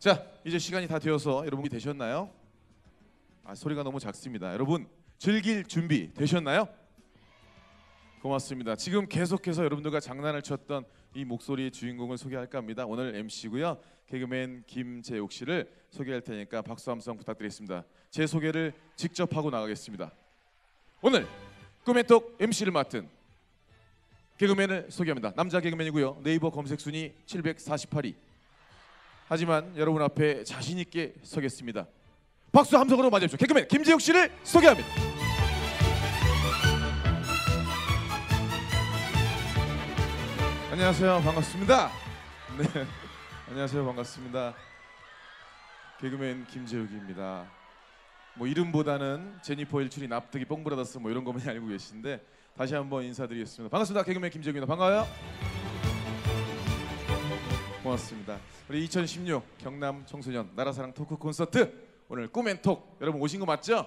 자, 이제 시간이 다 되어서 여러분이 되셨나요? 소리가 너무 작습니다. 여러분 즐길 준비 되셨나요? 고맙습니다. 지금 계속해서 여러분들과 장난을 쳤던 이 목소리의 주인공을 소개할까 합니다. 오늘 MC고요. 개그맨 김재욱 씨를 소개할 테니까 박수 함성 부탁드리겠습니다. 제 소개를 직접 하고 나가겠습니다. 오늘 꿈의 톡 MC를 맡은 개그맨을 소개합니다. 남자 개그맨이고요. 네이버 검색 순위 748위. 하지만 여러분 앞에 자신 있게 서겠습니다. 박수 함성으로 맞이해주십시오. 개그맨 김재욱 씨를 소개합니다. 안녕하세요. 반갑습니다. 네, 안녕하세요. 반갑습니다. 개그맨 김재욱입니다. 뭐 이름보다는 제니퍼 일출이 납득이 뽕브라더스 뭐 이런 거 많이 알고 계신데 다시 한번 인사드리겠습니다. 반갑습니다. 개그맨 김재욱입니다. 반가워요. 고맙습니다. 우리 2016 경남 청소년 나라사랑 토크 콘서트 오늘 꿈앤톡 여러분 오신 거 맞죠?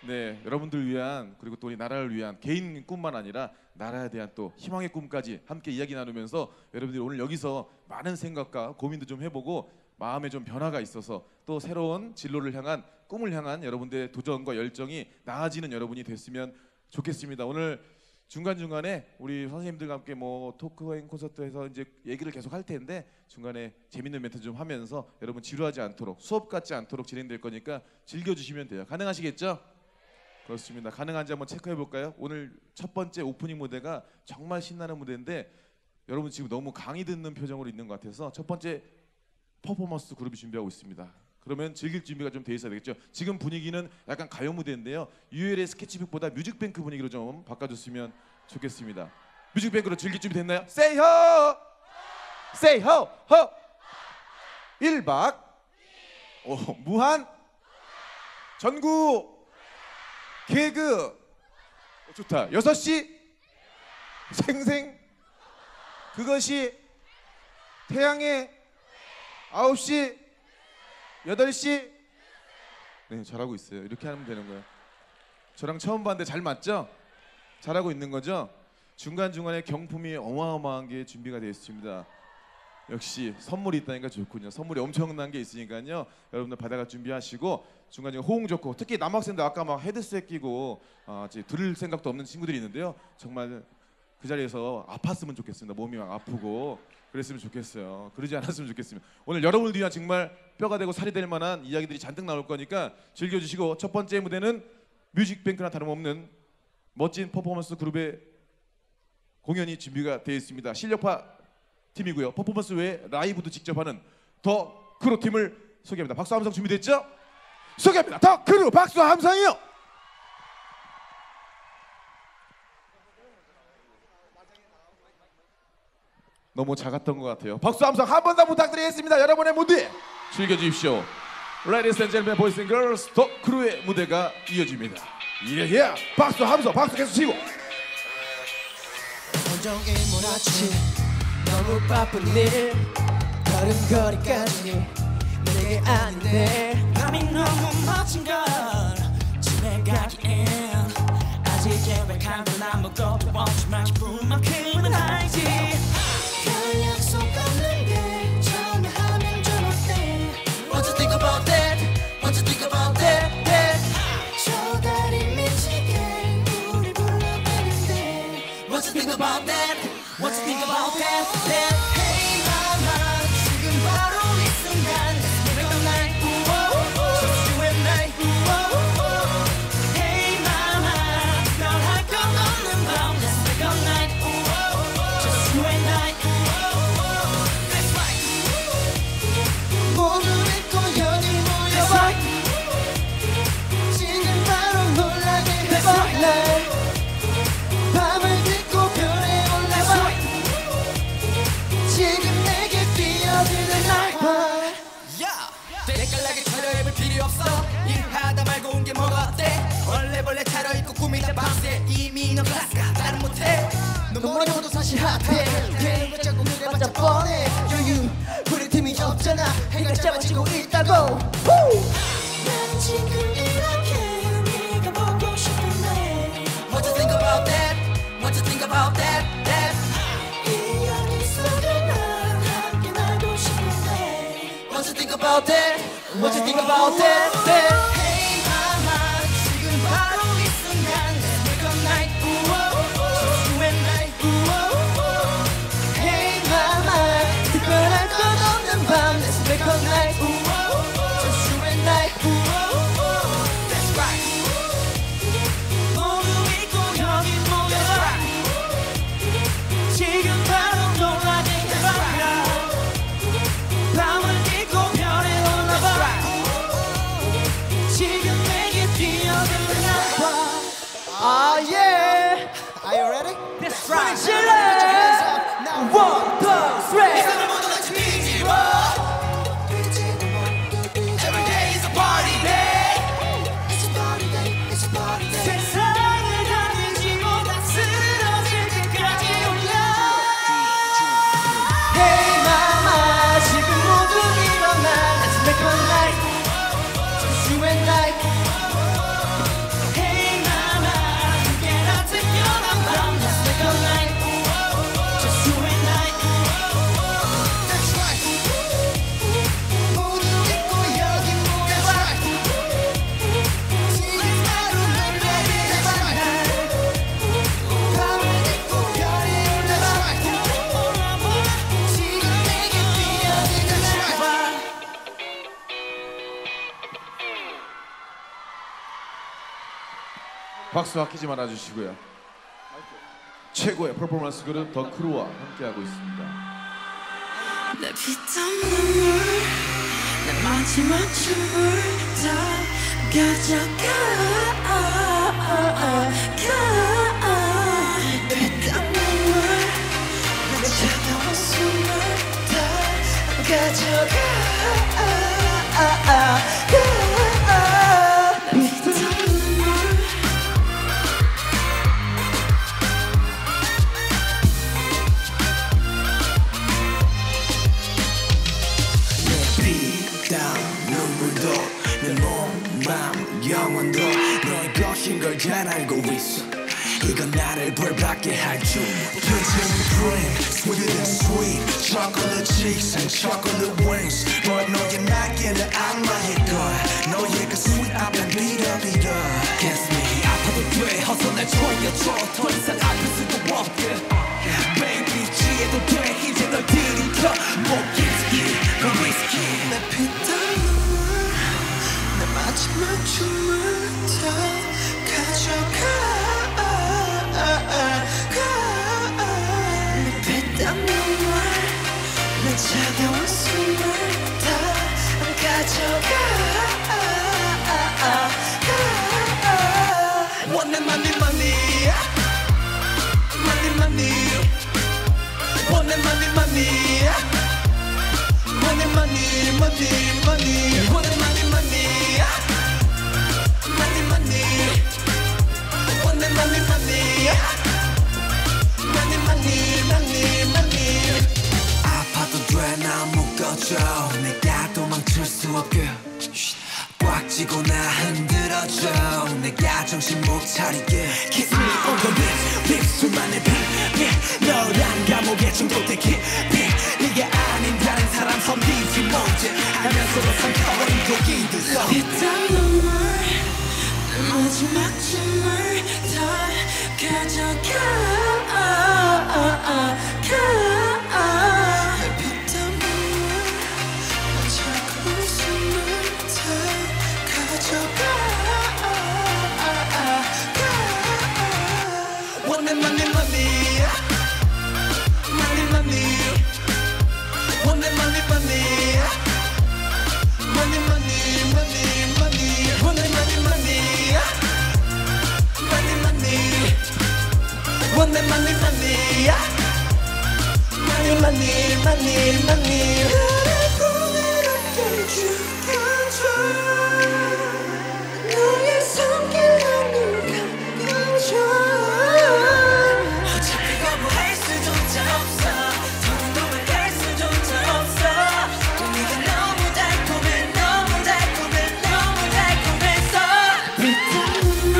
네, 여러분들 위한 그리고 또 우리 나라를 위한 개인 꿈만 아니라 나라에 대한 또 희망의 꿈까지 함께 이야기 나누면서 여러분들이 오늘 여기서 많은 생각과 고민도 좀 해보고 마음에 좀 변화가 있어서 또 새로운 진로를 향한 꿈을 향한 여러분들의 도전과 열정이 나아지는 여러분이 됐으면 좋겠습니다. 오늘 중간중간에 우리 선생님들과 함께 뭐 토크행 콘서트에서 이제 얘기를 계속 할 텐데 중간에 재밌는 멘트 좀 하면서 여러분 지루하지 않도록 수업 같지 않도록 진행될 거니까 즐겨주시면 돼요. 가능하시겠죠? 그렇습니다. 가능한지 한번 체크해 볼까요? 오늘 첫 번째 오프닝 무대가 정말 신나는 무대인데 여러분 지금 너무 강의 듣는 표정으로 있는 것 같아서 첫 번째 퍼포먼스 그룹이 준비하고 있습니다. 그러면 즐길 준비가 좀 돼 있어야 되겠죠. 지금 분위기는 약간 가요 무대인데요. 유엘의 스케치북보다 뮤직뱅크 분위기로 좀 바꿔줬으면 좋겠습니다. 뮤직뱅크로 즐길 준비 됐나요? Say ho! Say ho! ho! 1박 무한 전구 개그 좋다. 6시 생생 그것이 태양의 9시 8시 네 잘하고 있어요. 이렇게 하면 되는 거예요. 저랑 처음 봤는데 잘 맞죠? 잘하고 있는 거죠? 중간중간에 경품이 어마어마한 게 준비가 되어 있습니다. 역시 선물이 있다니까 좋군요. 선물이 엄청난 게 있으니까요. 여러분들 받아갈 준비하시고 중간중간 호응 좋고 특히 남학생들 아까 막 헤드셋 끼고 들을 생각도 없는 친구들이 있는데요. 정말 그 자리에서 아팠으면 좋겠습니다. 몸이 막 아프고 그랬으면 좋겠어요. 그러지 않았으면 좋겠습니다. 오늘 여러분을 위한 정말 뼈가 되고 살이 될 만한 이야기들이 잔뜩 나올 거니까 즐겨주시고 첫 번째 무대는 뮤직뱅크나 다름없는 멋진 퍼포먼스 그룹의 공연이 준비가 되어 있습니다. 실력파 팀이고요. 퍼포먼스 외에 라이브도 직접 하는 더 크루 팀을 소개합니다. 박수 함성 준비됐죠? 소개합니다. 더 크루 박수 함성이요. 너무 작았던 것 같아요. 박수 함성 한 번 더 부탁드리겠습니다. 여러분의 무대 즐겨주십시오. Ladies and gentlemen, boys and girls, 더 크루의 무대가 이어집니다. 예, 박수 함성 박수 계속 치고. 온종일 몰아치 너무 바쁜 일 걸음걸이까지 내게 아닌데 밤이 너무 멋진 걸 집에 가기엔 아직 계획한 건 아무것도 없지만 기분만큼은 알지 별 약속 없는 게 처음에 하면 좀 어때 What you think about that? What you think about that? that? 저 달이 미치게 우리 불러대는데 What you think about that? What you think about that? that? Hey mama 지금 바로 이 순간 Let's make a night Just you and I Hey mama 별할 건 없는 밤 Let's make a night Just you and I That's right 모두 믿고 연이 모여봐 지금 바로 놀라게 해봐 밤을 딛고 별에 올라봐 지금 내게 뛰어드는 날 때깔나게 차려입을 필요 없어 일하다 말고 온 게 뭐가 어때 원래 차려입고 꾸미다 밤새 이미 넌 클래스가 나는 못해 너 뭐라 해도 사실 핫해 괜히 왜 자꾸 그래봤자 뻔해 여유 우리 팀이 없잖아 해가 잡아지고 있다고 난 지금 이렇게 네가 보고 싶은데 What you think about that? What you think about that? that? 이 연인 속에 난 함께 날고 싶은데 What you think think about that? What you think about that? Hey mama 지금 바로 이 순간 Let's make a night just you and I Hey mama 특별할 것 없는 밤 Let's make a night just you and I That's right 모두 잊고 여기 모여라 지금 바로 놀라게 해봐라 밤을 잊고 별에 올라봐 지금 내게 뛰어들어봐 Ah yeah Are you ready? That's right Put your hands up now 1, 2, 3 이 사람 모두 같이 뒤집어 Every day is a party day It's a party day It's a party day 세상을 다 뒤지고 다 쓰러질 때까지 올려 Hey mama 지금 모두 일어나 Let's make a night just you and I Hey mama 함께라 특별한 밤 Let's make a night just you and I That's right 모두 잊고 여기 모여봐 지금 바로 놀라게 해봐 밤을 잊고 별이 올라봐 지금 내게 뛰어들어봐 박수 아끼지 말아주시고요. 최고의 퍼포먼스 그룹 더 크루와 함께하고 있습니다. 내 피땀 눈물 내 마지막 춤을 다 가져가 피땀 눈물 내 차가운 숨을 다 가져가 내 피땀 눈물 피땀 눈물도 내 몸, 맘, 영혼도 너의 것인 걸 잘 알고 있어 이건 나를 벌받게 할줄 Kissing cream, sweeter than sweet Chocolate cheeks and chocolate wings But 너의 날개는 악마일 거야 너의 그 sweet 앞에 빌어빌어 Kiss me 아파도 돼 어서 날 조여줘 더 이상 아플 수도 없게 Baby 취해도 돼 이제 널 들이켜 목기지 그 위스키 내 피땀 눈물 내 마지막 춤을 다 가져가 내 피땀 눈물 내 차가운 숨을 다 가져가 One and money, money Money, money One and money, money Money, money, money, money One and money, money Money, money One and money, money Money, money, money, money 아파도 돼 나 묶어줘 내가 도망칠 수 없게 꽉 쥐고 나 흔들어줘 내가 정신 못 차리게 Kiss me on the lips lips 수만의 빛 너란 감옥에 중독돼 깊이 네가 아닌 다른 사람 섬기지 못해 하면서도 상처버린 독이들 피땀 눈물 내 마지막 춤을 다 가져가 내 피땀 눈물 내 차가운 숨을 다 가져가 One and money, money Money, money One and money, money Money, money, money, money One and money, money Money, money One and money, money Money, money, money, money 너의 손길로 눈 감아줘 어차피 거부할 수조차 없어 더는 갈 수조차 없어 또 네가 너무 달콤해 너무 달콤해 너무 달콤해서 피땀 눈물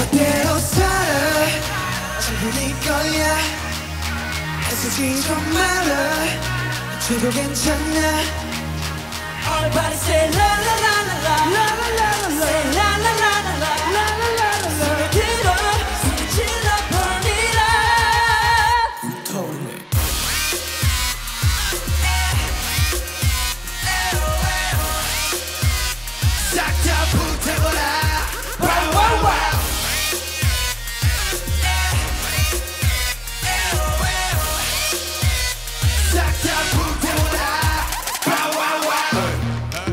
이대로 살아 충분히 거야 애쓰지 좀 마라 죄도 괜찮아 Everybody say la la la la la la la la la say la la la la la la la la la 소리 들어 소리 질러 burn it up 불타오르네 싹 다 불태워라 wow wow wow 싹 다 불태워라 wow wow wow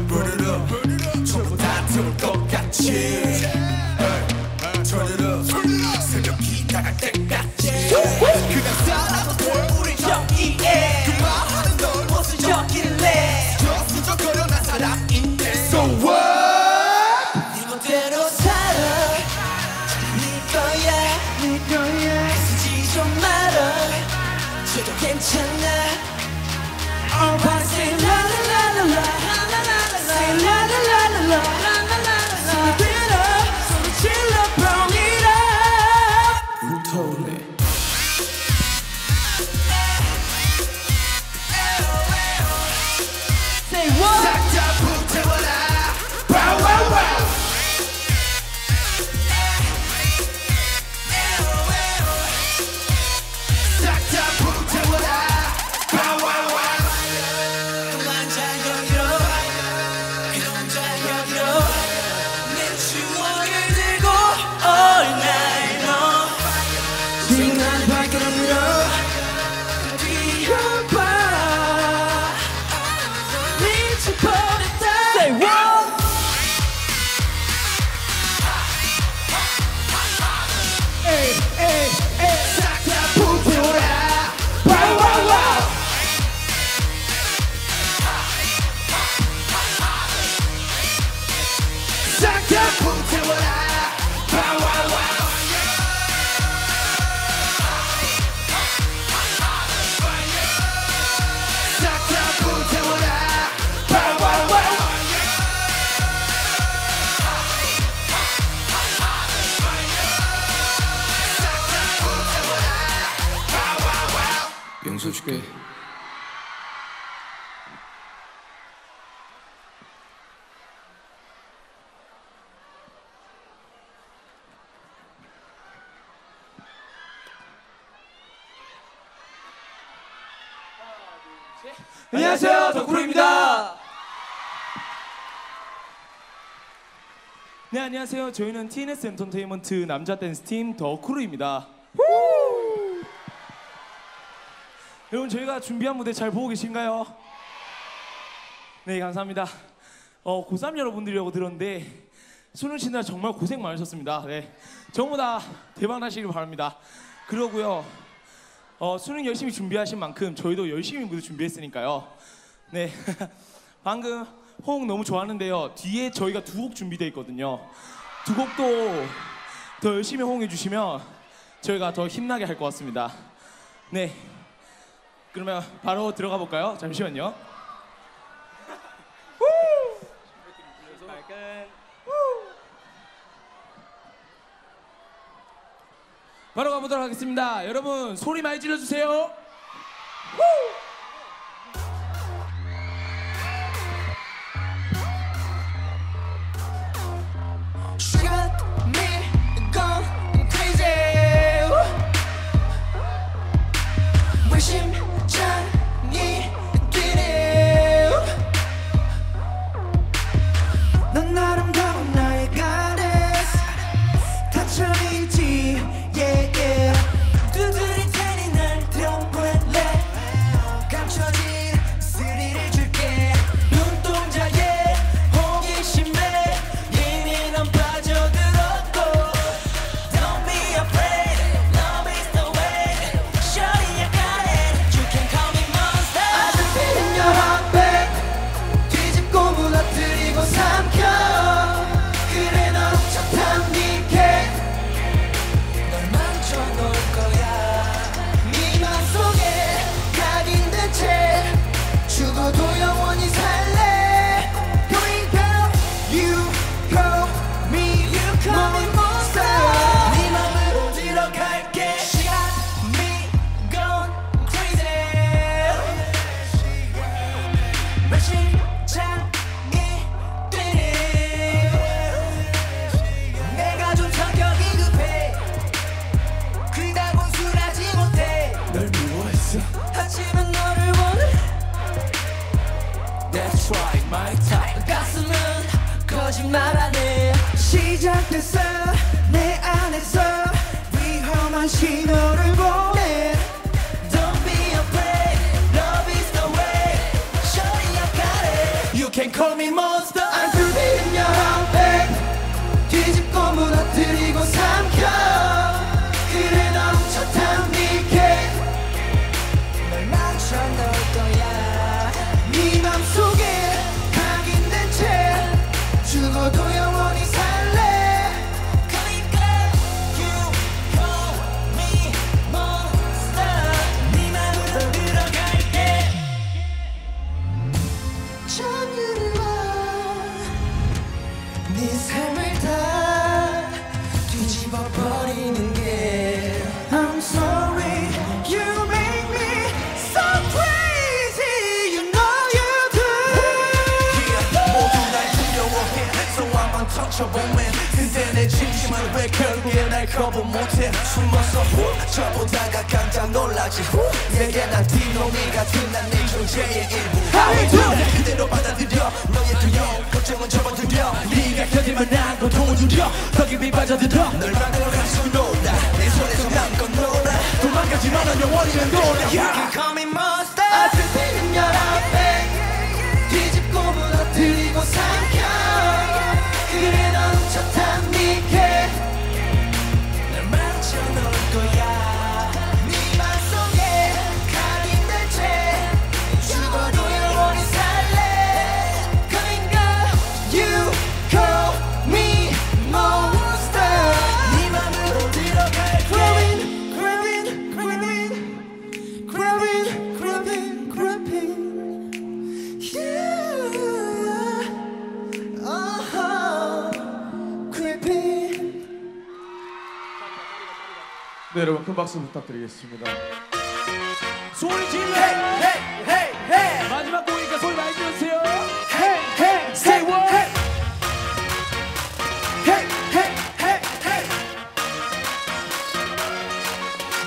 burn it up 전부 다 태울 것 같이 turn it up 새벽이 나갈 때까지 그냥 살아보고 우리 여기에 그 말하는 널 무슨 여길래 수적거려 난 사람인데 So what 이대로 살아 네 거야 애쓰지 좀 마라 죄도 괜찮아 Everybody say la la la la la la la la la say la la la la la la la la la 소리 들어 소리 질러 burn it up 불타오르네 Say what 싹 다 불태워라 wow wow wow 싹 다 불태워라 wow wow wow 그만 자 여기로 그만 자 여기로 내 추억을 들고 all night long 지난 발걸음으로 뛰어봐 미쳐버렸다 Say what 싹 다 불태워라 wow wow wow 싹 다 불태워라 wow wow wow 싹 다 불태워라 wow wow wow 용서 줄게 안녕하세요 덕후입니다. 네 안녕하세요. 저희는 TNS 엔터테인먼트 남자 댄스 팀 덕후입니다. 여러분 저희가 준비한 무대 잘 보고 계신가요? 네 감사합니다. 고3 여러분들이라고 들었는데 수능 치느라 정말 고생 많으셨습니다. 네 전부 다 대박 나시길 바랍니다. 그러고요. 수능 열심히 준비하신 만큼 저희도 열심히 무대 준비했으니까요. 네 방금 호응 너무 좋았는데요. 뒤에 저희가 두 곡 준비되어 있거든요. 두 곡도 더 열심히 호응해 주시면 저희가 더 힘나게 할 것 같습니다. 네 그러면 바로 들어가 볼까요? 잠시만요. 바로 가보도록 하겠습니다. 여러분 소리 많이 질러주세요. She got me going crazy 심장이 뛰네 넌 아름다운 나의 goddess 닫혀있지 yeah yeah 두드릴 테니 날 들어보라 my top 가슴은 거짓말하네 시작됐어 내 안에서 위험한 신호를 보내 Don't be afraid love is the way shorty 약하네 You can call me monster I'm turning your heart 뒤집고 무너뜨리고 삼켜 그래 넘쳐 담비게 널 맞춰 넣을 거야 네 맘속에 각인된 채 죽어도 영원히 살래 그러니까 You call me monster 네 맘으로 들어갈게 정유라 네 삶을 다 뒤집어 버리는 게 I'm sorry you make me so crazy you know you do 모두 날 두려워해 So I'm untouchable 근데 내 진심은 왜 결국에 날 거부 못해 숨어서 저보다가 깜짝 놀라지 내게 난 뒤놈이 같은 난 내 존재의 일부 How you do? 그대로 받아들여 너의 두려움 걱정은 접어들여 네가 견딜만 한 고통을 누려 더 깊이 빠져들어 널 만들어갈 수 놀라 내 손에서 맘껏 놀아 도망가지 마 넌 영원히 맴돌아 You can call me monster 아주 뛰는 연합에 뒤집고 무너뜨리고 삼켜 그래 넘쳐 담비게 날 맞춰 놓을 거야 네 맘속에 각인된 채 죽어도 영원히 살래 그러니까 You call me monster 네 맘으로 들어갈 Grabbing, grabbing, grabbing Grabbing, grabbing, grabbing Yeah Creeping 네, 여러분 큰 박수 부탁드리겠습니다. 소리 질러 마지막 곡이니까 소리 많이 질러주세요 Hey, hey, say what? Hey, hey, hey, hey, hey.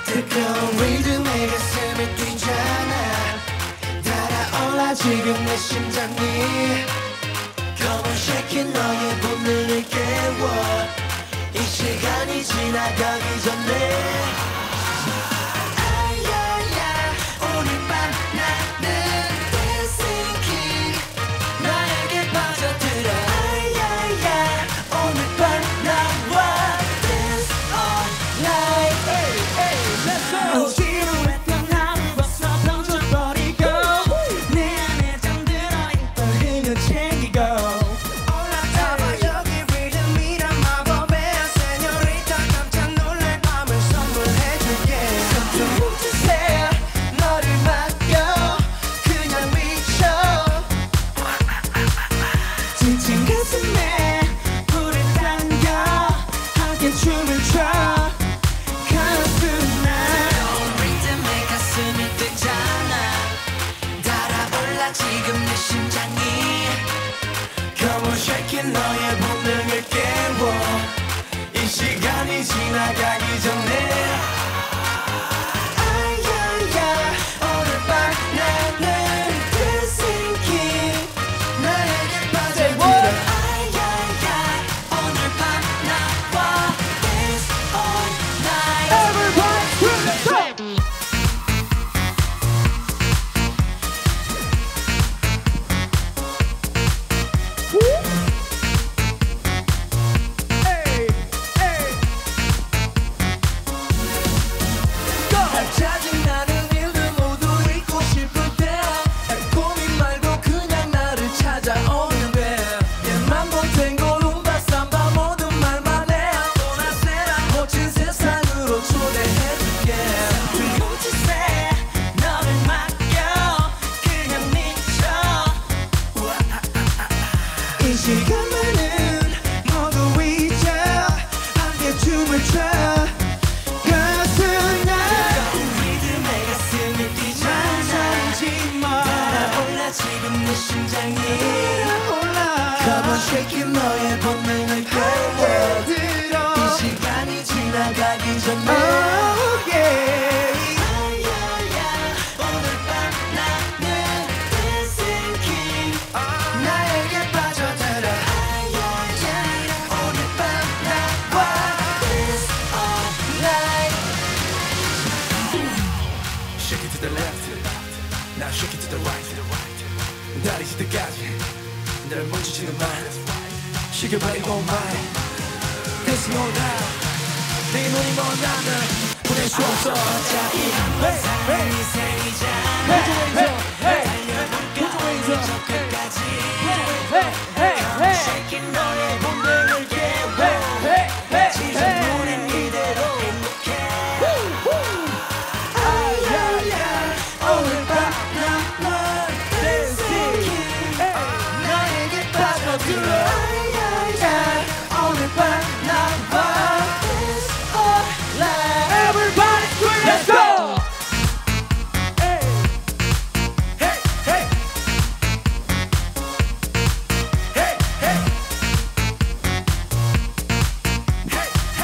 뜨거운 리듬에 가슴이 뛰잖아 달아올라 지금 내 심장이 Come on shake it 너의 본능을 깨워 이 시간이 지나가기 전에 아야야 오늘 밤 나는 dancing king 나에게 빠져들어 아야야 오늘 밤 나와 dance all night Let's go 지루했던 하루 벌써 던져버리고 내 안에 잠들어 있던 흥을 챙기고 올라타봐 여기 리듬이란 마법의 세뇨리타 깜짝 놀랄 밤을 선물해줄게 서투른 짓에 너를 맡겨 그냥 미쳐 지친 가슴에 불을 당겨 함께 춤을 춰 가슴 리듬에 가슴이 뜨잖아 달아올라 지금 내 심장이 Come on shake it 너의 본능을 깨워 이 시간이 지나가기 전에 아야야 오늘 밤 나는 dancing king 나에게 빠져들어 아야야 오늘 밤 나와 dance all night Everybody to the top Hey, hey. 짜증나는 일들 모두 잊고 싶을 때 고민 말고 그냥 나를 찾아오는데 얘만 보탠 고룸바 삼바 모든 말만 해 보나세라 멋진 세상으로 초대해줄게 두려운 짓에 너를 맡겨 그냥 미쳐 이 시간만은 모두 잊어 함께 춤을 춰 가슴 나 리듬에 가슴이 뛰잖아 마 달아올라 지금 내 심장이 올라 Come on shake it 너의 본능을 깨워 들어 이 시간이 지나가기 전에 Oh yeah 아야야 오늘 밤 나는 dancing king 나의 때까지 나를 멈추지는 마 죽여버리고 말 This is your life 내 눈이 먼 나를 보낼 수 없어 자이 삶이 생이자 달려볼까 저 끝까지 shaking 너의 본능을 깨워 지금 우린 이대로 행복해 오늘 밤 나만 너에게 빠져들어 오늘 밤 나만 Everybody scream Let's go Hey hey hey Hey hey Hey hey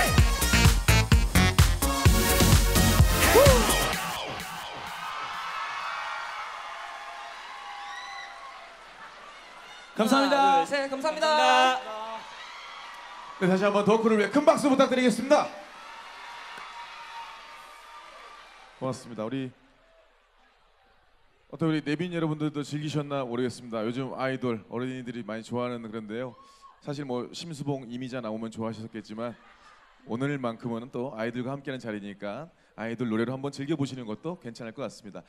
감사합니다. 하나, 둘, 셋, 감사합니다. 네, 다시 한번 덕후를 위해 큰 박수 부탁드리겠습니다. 고맙습니다. 우리 내빈 여러분들도 즐기셨나 모르겠습니다. 요즘 아이돌 어린이들이 많이 좋아하는 그런데요. 사실 뭐 심수봉, 이미자 나오면 좋아하셨겠지만 오늘만큼은 또 아이들과 함께하는 자리니까 아이돌 노래로 한번 즐겨보시는 것도 괜찮을 것 같습니다.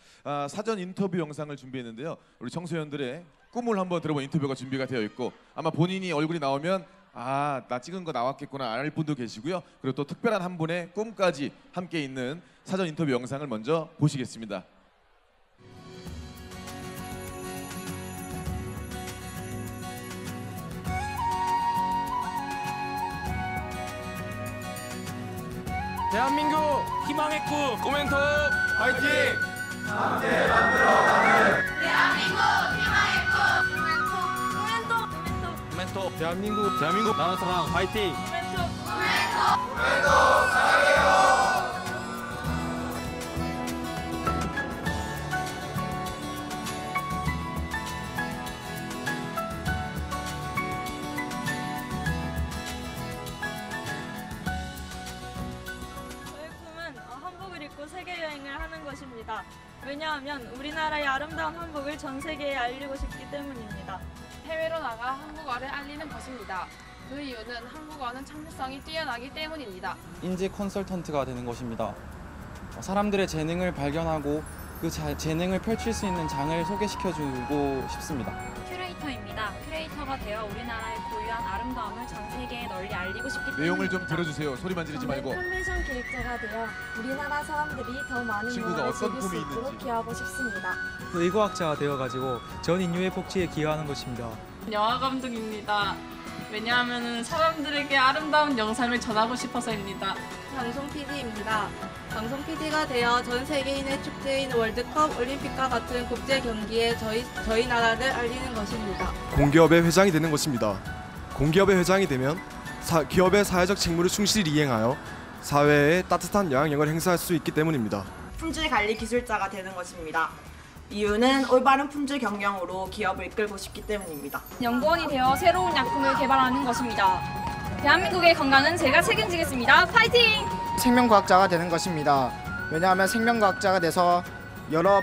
사전 인터뷰 영상을 준비했는데요. 우리 청소년들의 꿈을 한번 들어본 인터뷰가 준비가 되어 있고 아마 본인이 얼굴이 나오면 나 찍은 거 나왔겠구나 알 분도 계시고요. 그리고 또 특별한 한 분의 꿈까지 함께 있는 사전 인터뷰 영상을 먼저 보시겠습니다. 대한민국 희망의 꿈 코멘토 화이팅! 대한민국 나라사랑 화이팅! 저의 꿈은 한복을 입고 세계 여행을 하는 것입니다. 왜냐하면 우리나라의 아름다운 한복을 전 세계에 알리고 싶기 때문입니다. 해외로 나가 한국어를 알리는 것입니다. 그 이유는 한국어는 창의성이 뛰어나기 때문입니다. 인재 컨설턴트가 되는 것입니다. 사람들의 재능을 발견하고 그 재능을 펼칠 수 있는 장을 소개시켜주고 싶습니다. 큐레이터입니다. 큐레이터가 되어 우리나라의 고유한 아름다움을 전 세계에 널리 알리고 싶기 때문입니다. 내용을 좀 들어주세요. 소리만 지르지 말고. 컨벤션 기획자가 되어 우리나라 사람들이 더 많은 친구가 문화를 어떤 즐길 수 꿈이 있도록 있는지. 기여하고 싶습니다. 의과학자가 되어가지고 전 인류의 복지에 기여하는 것입니다. 영화 감독입니다. 왜냐하면 사람들에게 아름다운 영상을 전하고 싶어서입니다. 방송 PD입니다. 방송 PD가 되어 전 세계인의 축제인 월드컵, 올림픽과 같은 국제 경기에 저희 나라를 알리는 것입니다. 공기업의 회장이 되는 것입니다. 공기업의 회장이 되면 기업의 사회적 책무를 충실히 이행하여 사회에 따뜻한 영향력을 행사할 수 있기 때문입니다. 품질 관리 기술자가 되는 것입니다. 이유는 올바른 품질 경영으로 기업을 이끌고 싶기 때문입니다. 연구원이 되어 새로운 약품을 개발하는 것입니다. 대한민국의 건강은 제가 책임지겠습니다. 파이팅! 생명과학자가 되는 것입니다. 왜냐하면 생명과학자가 돼서 여러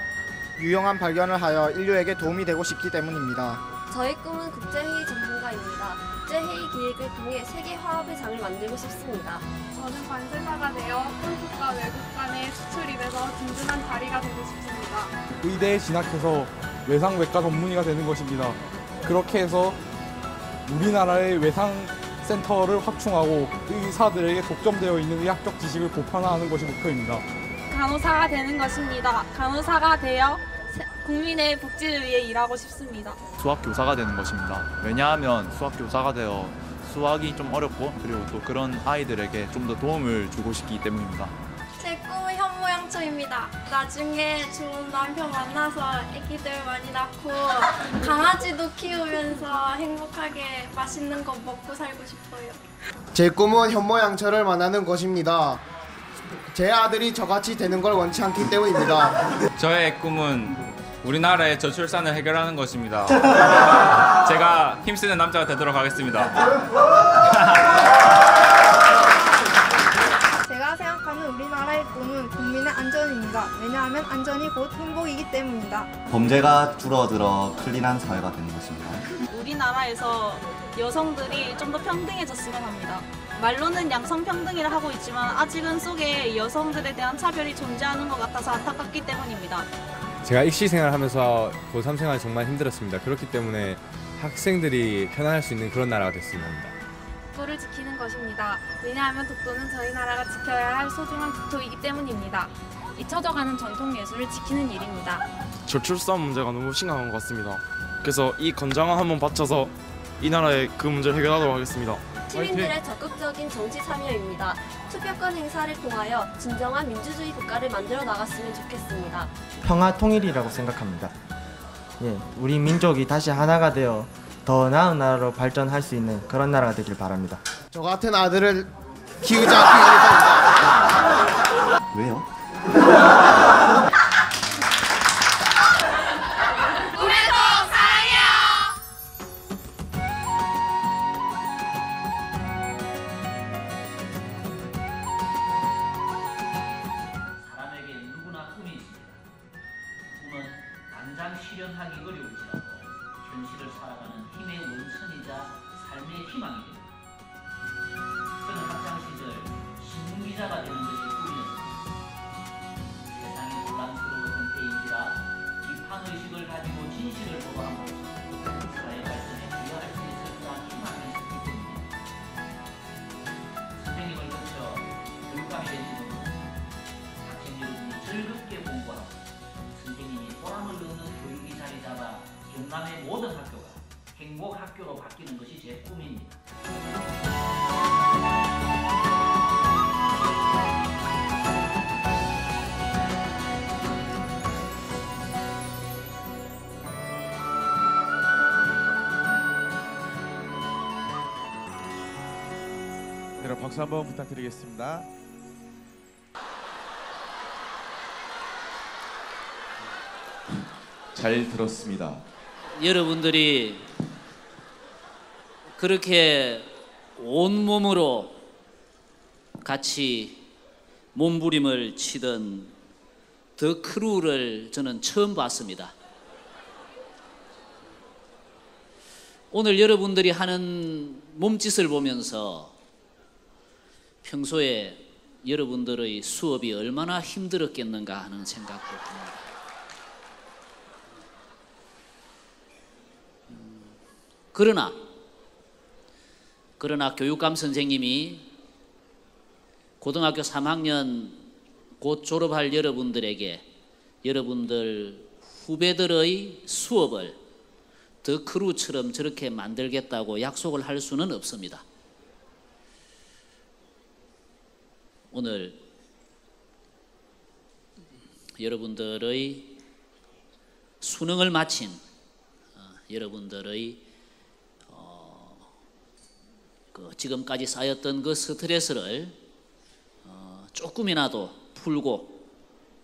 유용한 발견을 하여 인류에게 도움이 되고 싶기 때문입니다. 저의 꿈은 국제회의 전문가입니다. 국제회의 기획을 통해 세계 화합의 장을 만들고 싶습니다. 저는 관세사가 되어 한국과 외국 간의 수출이 돼서 든든한 다리가 되고 싶습니다. 의대에 진학해서 외상외과 전문의가 되는 것입니다. 그렇게 해서 우리나라의 외상센터를 확충하고 의사들에게 독점되어 있는 의학적 지식을 보편화하는 것이 목표입니다. 간호사가 되는 것입니다. 간호사가 되어 국민의 복지를 위해 일하고 싶습니다. 수학교사가 되는 것입니다. 왜냐하면 수학교사가 되어 수학이 좀 어렵고 그리고 또 그런 아이들에게 좀 더 도움을 주고 싶기 때문입니다. 제 꿈은 현모양처입니다. 나중에 좋은 남편 만나서 아기들 많이 낳고 강아지도 키우면서 행복하게 맛있는 거 먹고 살고 싶어요. 제 꿈은 현모양처를 만나는 것입니다. 제 아들이 저같이 되는 걸 원치 않기 때문입니다. 저의 꿈은 우리나라의 저출산을 해결하는 것입니다. 제가 힘쓰는 남자가 되도록 하겠습니다. 제가 생각하는 우리나라의 꿈은 국민의 안전입니다. 왜냐하면 안전이 곧 행복이기 때문입니다. 범죄가 줄어들어 클린한 사회가 되는 것입니다. 우리나라에서 여성들이 좀 더 평등해졌으면 합니다. 말로는 양성평등이라 하고 있지만 아직은 속에 여성들에 대한 차별이 존재하는 것 같아서 안타깝기 때문입니다. 제가 입시 생활하면서 고3 생활 정말 힘들었습니다. 그렇기 때문에 학생들이 편안할 수 있는 그런 나라가 됐으면 합니다. 독도를 지키는 것입니다. 왜냐하면 독도는 저희 나라가 지켜야 할 소중한 국토이기 때문입니다. 잊혀져가는 전통 예술을 지키는 일입니다. 저출산 문제가 너무 심각한 것 같습니다. 그래서 이 건장함 한번 바쳐서 이 나라의 그 문제를 해결하도록 하겠습니다. 시민들의 적극적인 정치 참여입니다. 투표권 행사를 통하여 진정한 민주주의 국가를 만들어 나갔으면 좋겠습니다. 평화 통일이라고 생각합니다. 우리 민족이 다시 하나가 되어 더 나은 나라로 발전할 수 있는 그런 나라가 되길 바랍니다. 저 같은 아들을 키우지 않기 위해서입니다. 왜요? 실현하기 어려울지라도 현실을 살아가는 힘의 원천이자 삶의 희망이 됩니다. 저는 학창 시절 신문기자가 되는 것이 꿈이었습니다. 세상이 혼란스러웠던 때인지라 비판의식을 가지고 진실을 보도함으로써 사회 발전에 기여할 수 있을 거란 희망이 있었기 때문입니다. 선생님을 거쳐 교육감이 된 지금은 학생 여러분이 즐겁게 공부하고 선생님이 보람을 얻는 교육이 자리 잡아 경남의 모든 학교가 행복 학교로 바뀌는 것이 제 꿈입니다. 여러분 박수 한번 부탁드리겠습니다. 잘 들었습니다. 여러분들이 그렇게 온몸으로 같이 몸부림을 치던 더 크루를 저는 처음 봤습니다. 오늘 여러분들이 하는 몸짓을 보면서 평소에 여러분들의 수업이 얼마나 힘들었겠는가 하는 생각도 듭니다. 그러나 교육감 선생님이 고등학교 3학년 곧 졸업할 여러분들에게 여러분들 후배들의 수업을 더 크루처럼 저렇게 만들겠다고 약속을 할 수는 없습니다. 오늘 여러분들의 수능을 마친 여러분들의 지금까지 쌓였던 그 스트레스를 조금이라도 풀고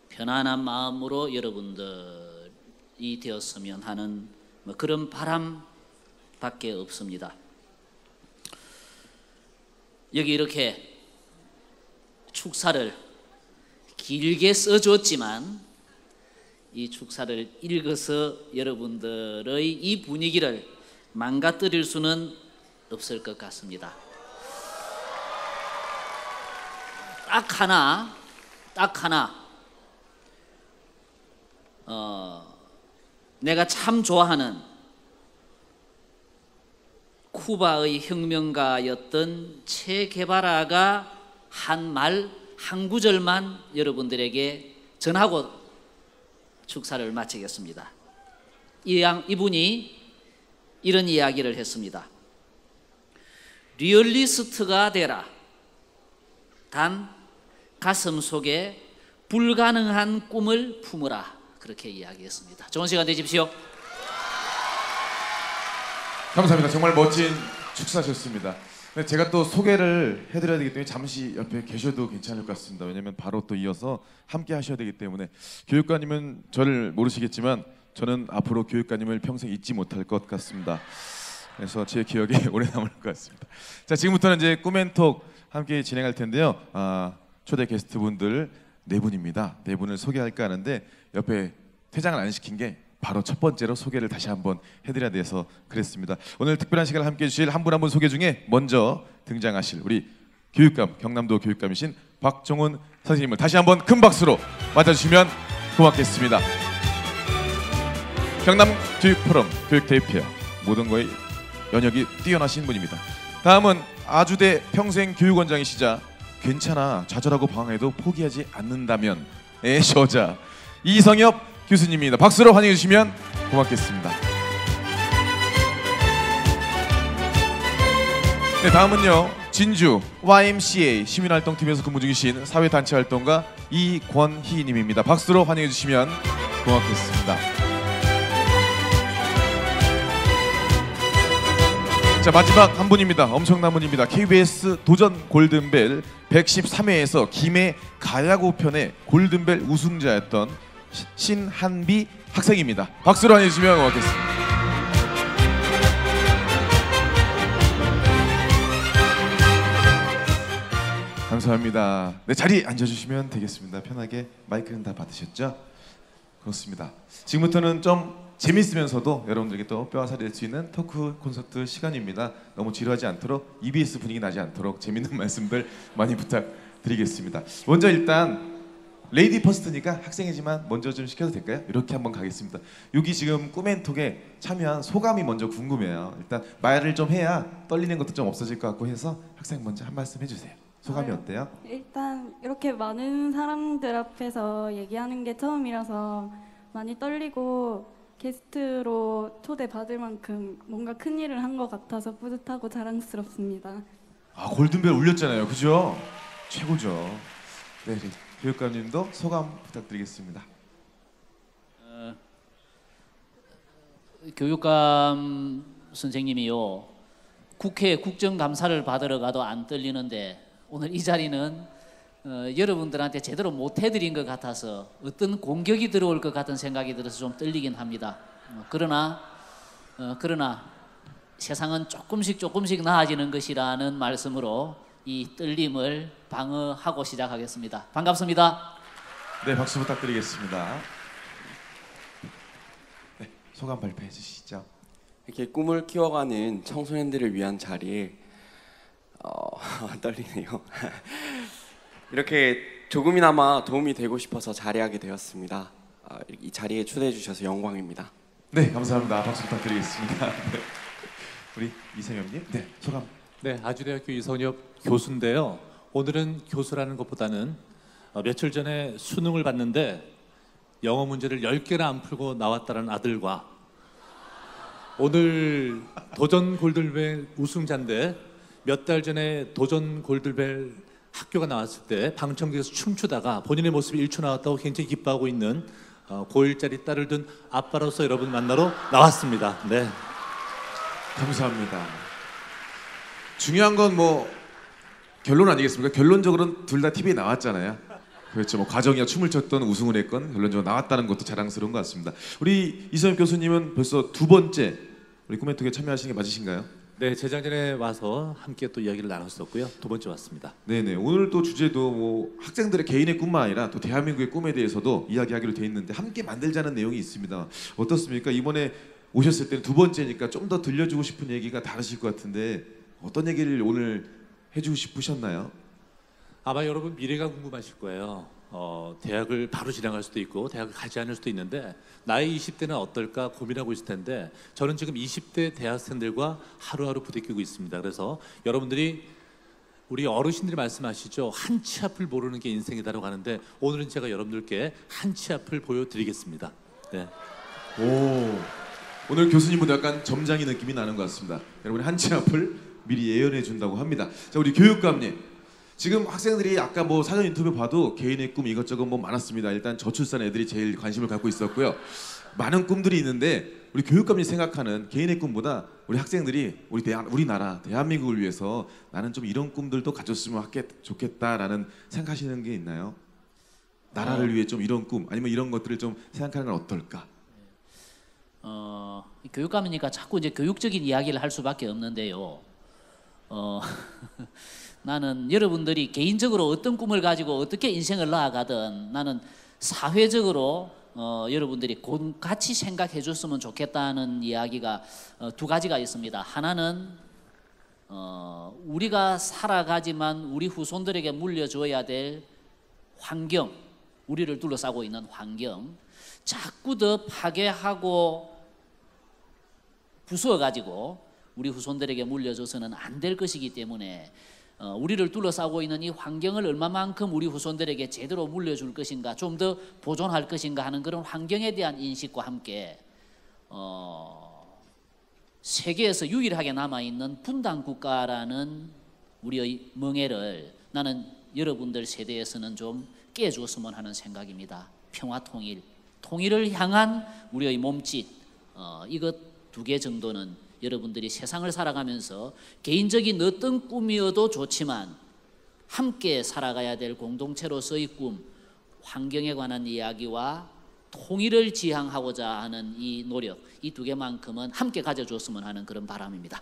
편안한 마음으로 여러분들이 되었으면 하는 그런 바람밖에 없습니다. 여기 이렇게 축사를 길게 써줬지만 이 축사를 읽어서 여러분들의 이 분위기를 망가뜨릴 수는 없을 것 같습니다. 딱 하나 내가 참 좋아하는 쿠바의 혁명가였던 체 게바라가 한 말 한 구절만 여러분들에게 전하고 축사를 마치겠습니다. 이분이 이런 이야기를 했습니다. 리얼리스트가 되라. 단 가슴 속에 불가능한 꿈을 품으라. 그렇게 이야기했습니다. 좋은 시간 되십시오. 감사합니다. 정말 멋진 축사셨습니다. 네, 제가 또 소개를 해드려야 되기 때문에 잠시 옆에 계셔도 괜찮을 것 같습니다. 왜냐하면 바로 또 이어서 함께 하셔야 되기 때문에 교육관님은 저를 모르시겠지만 저는 앞으로 교육관님을 평생 잊지 못할 것 같습니다. 그래서 제 기억에 오래 남을 것 같습니다. 자, 지금부터는 이제 꿈앤톡 함께 진행할 텐데요. 초대 게스트분들 4분입니다. 4분을 소개할까 하는데 옆에 퇴장을 안 시킨 게 바로 첫 번째로 소개를 다시 한번 해드려야 돼서 그랬습니다. 오늘 특별한 시간을 함께해 주실 한 분 한 분 소개 중에 먼저 등장하실 우리 교육감, 경남도 교육감이신 박종훈 선생님을 다시 한번 큰 박수로 맞아주시면 고맙겠습니다. 경남 교육포럼 교육대표 모든 거에 연역이 뛰어나신 분입니다. 다음은 아주대 평생교육원장이시자 괜찮아 좌절하고 방황해도 포기하지 않는다면의 저자 이성엽 교수님입니다. 박수로 환영해 주시면 고맙겠습니다. 네, 다음은요 진주 YMCA 시민활동팀에서 근무 중이신 사회단체활동가 이권희님입니다. 박수로 환영해 주시면 고맙겠습니다. 자, 마지막 한 분입니다. 엄청난 분입니다. KBS 도전 골든벨 113회에서 김해 가야구 편의 골든벨 우승자였던 신한비 학생입니다. 박수로 환영해 주시면 고맙겠습니다. 감사합니다. 네, 자리에 앉아주시면 되겠습니다. 편하게 마이크는 다 받으셨죠? 그렇습니다. 지금부터는 좀 재밌으면서도 여러분들에게 또 뼈와 살이 될 수 있는 토크 콘서트 시간입니다. 너무 지루하지 않도록 EBS 분위기 나지 않도록 재밌는 말씀들 많이 부탁드리겠습니다. 먼저 일단 레이디 퍼스트니까 학생이지만 먼저 좀 시켜도 될까요? 이렇게 한번 가겠습니다. 여기 지금 꿈앤톡에 참여한 소감이 먼저 궁금해요. 일단 말을 좀 해야 떨리는 것도 좀 없어질 것 같고 해서 학생 먼저 한 말씀 해주세요. 소감이 어때요? 일단 이렇게 많은 사람들 앞에서 얘기하는 게 처음이라서 많이 떨리고 게스트로 초대받을 만큼 뭔가 큰 일을 한 것 같아서 뿌듯하고 자랑스럽습니다. 아, 골든벨 울렸잖아요. 그죠? 최고죠. 네, 교육감님도 소감 부탁드리겠습니다. 교육감 선생님이요, 국회 국정감사를 받으러 가도 안 떨리는데 오늘 이 자리는 여러분들한테 제대로 못 해드린 것 같아서 어떤 공격이 들어올 것 같은 생각이 들어서 좀 떨리긴 합니다. 그러나 세상은 조금씩 나아지는 것이라는 말씀으로 이 떨림을 방어하고 시작하겠습니다. 반갑습니다. 네, 박수 부탁드리겠습니다. 네, 소감 발표해 주시죠. 이렇게 꿈을 키워가는 청소년들을 위한 자리에 떨리네요. 이렇게 조금이나마 도움이 되고 싶어서 자리하게 되었습니다. 이 자리에 초대해 주셔서 영광입니다. 네, 감사합니다. 박수 부탁드리겠습니다. 네. 우리 이성엽님, 네, 소감. 네, 아주대학교 이성엽 교수인데요. 오늘은 교수라는 것보다는 며칠 전에 수능을 봤는데 영어 문제를 10개나 안 풀고 나왔다는 아들과 오늘 도전 골든벨 우승자인데 몇 달 전에 도전 골든벨 학교가 나왔을 때 방청객에서 춤추다가 본인의 모습이 1초 나왔다고 굉장히 기뻐하고 있는 고1짜리 딸을 둔 아빠로서 여러분 만나러 나왔습니다. 네, 감사합니다. 중요한 건 뭐 결론 아니겠습니까? 결론적으로는 둘 다 TV에 나왔잖아요. 그렇죠. 뭐 과정이야 춤을 췄던 우승을 했건 결론적으로 나왔다는 것도 자랑스러운 것 같습니다. 우리 이성엽 교수님은 벌써 두 번째 우리 꿈앤톡에 참여하시는 게 맞으신가요? 네, 재작년에 와서 함께 또 이야기를 나눴었고요. 두 번째 왔습니다. 네네. 오늘 또 주제도 뭐 학생들의 개인의 꿈만 아니라 또 대한민국의 꿈에 대해서도 이야기하기로 돼 있는데 함께 만들자는 내용이 있습니다. 어떻습니까? 이번에 오셨을 때는 두 번째니까 좀 더 들려주고 싶은 얘기가 다르실 것 같은데 어떤 얘기를 오늘 해주고 싶으셨나요? 아마 여러분 미래가 궁금하실 거예요. 대학을 바로 진학할 수도 있고 대학을 가지 않을 수도 있는데 나의 20대는 어떨까 고민하고 있을 텐데 저는 지금 20대 대학생들과 하루하루 부대끼고 있습니다. 그래서 여러분들이 우리 어르신들이 말씀하시죠. 한 치 앞을 모르는 게 인생이다라고 하는데 오늘은 제가 여러분들께 한 치 앞을 보여드리겠습니다. 네. 오, 오늘 교수님보다 약간 점장이 느낌이 나는 것 같습니다. 여러분이 한 치 앞을 미리 예언해 준다고 합니다. 자, 우리 교육감님. 지금 학생들이 아까 뭐 사전 인터뷰 봐도 개인의 꿈 이것저것 뭐 많았습니다. 일단 저출산 애들이 제일 관심을 갖고 있었고요. 많은 꿈들이 있는데 우리 교육감이 생각하는 개인의 꿈보다 우리 학생들이 우리나라 대한민국을 위해서 나는 좀 이런 꿈들도 가졌으면 좋겠다라는 생각하시는 게 있나요? 나라를 위해 좀 이런 꿈 아니면 이런 것들을 좀 생각하는 건 어떨까? 교육감이니까 자꾸 이제 교육적인 이야기를 할 수밖에 없는데요. 나는 여러분들이 개인적으로 어떤 꿈을 가지고 어떻게 인생을 나아가든 나는 사회적으로 여러분들이 같이 생각해 줬으면 좋겠다는 이야기가 두 가지가 있습니다. 하나는 우리가 살아가지만 우리 후손들에게 물려줘야 될 환경, 우리를 둘러싸고 있는 환경, 자꾸 더 파괴하고 부수어가지고 우리 후손들에게 물려줘서는 안 될 것이기 때문에 우리를 둘러싸고 있는 이 환경을 얼마만큼 우리 후손들에게 제대로 물려줄 것인가, 좀 더 보존할 것인가 하는 그런 환경에 대한 인식과 함께 세계에서 유일하게 남아있는 분단 국가라는 우리의 멍해를 나는 여러분들 세대에서는 좀 깨주었으면 하는 생각입니다. 평화 통일, 통일을 향한 우리의 몸짓, 이것 두 개 정도는 여러분들이 세상을 살아가면서 개인적인 어떤 꿈이어도 좋지만 함께 살아가야 될 공동체로서의 꿈, 환경에 관한 이야기와 통일을 지향하고자 하는 이 노력, 이 두 개만큼은 함께 가져줬으면 하는 그런 바람입니다.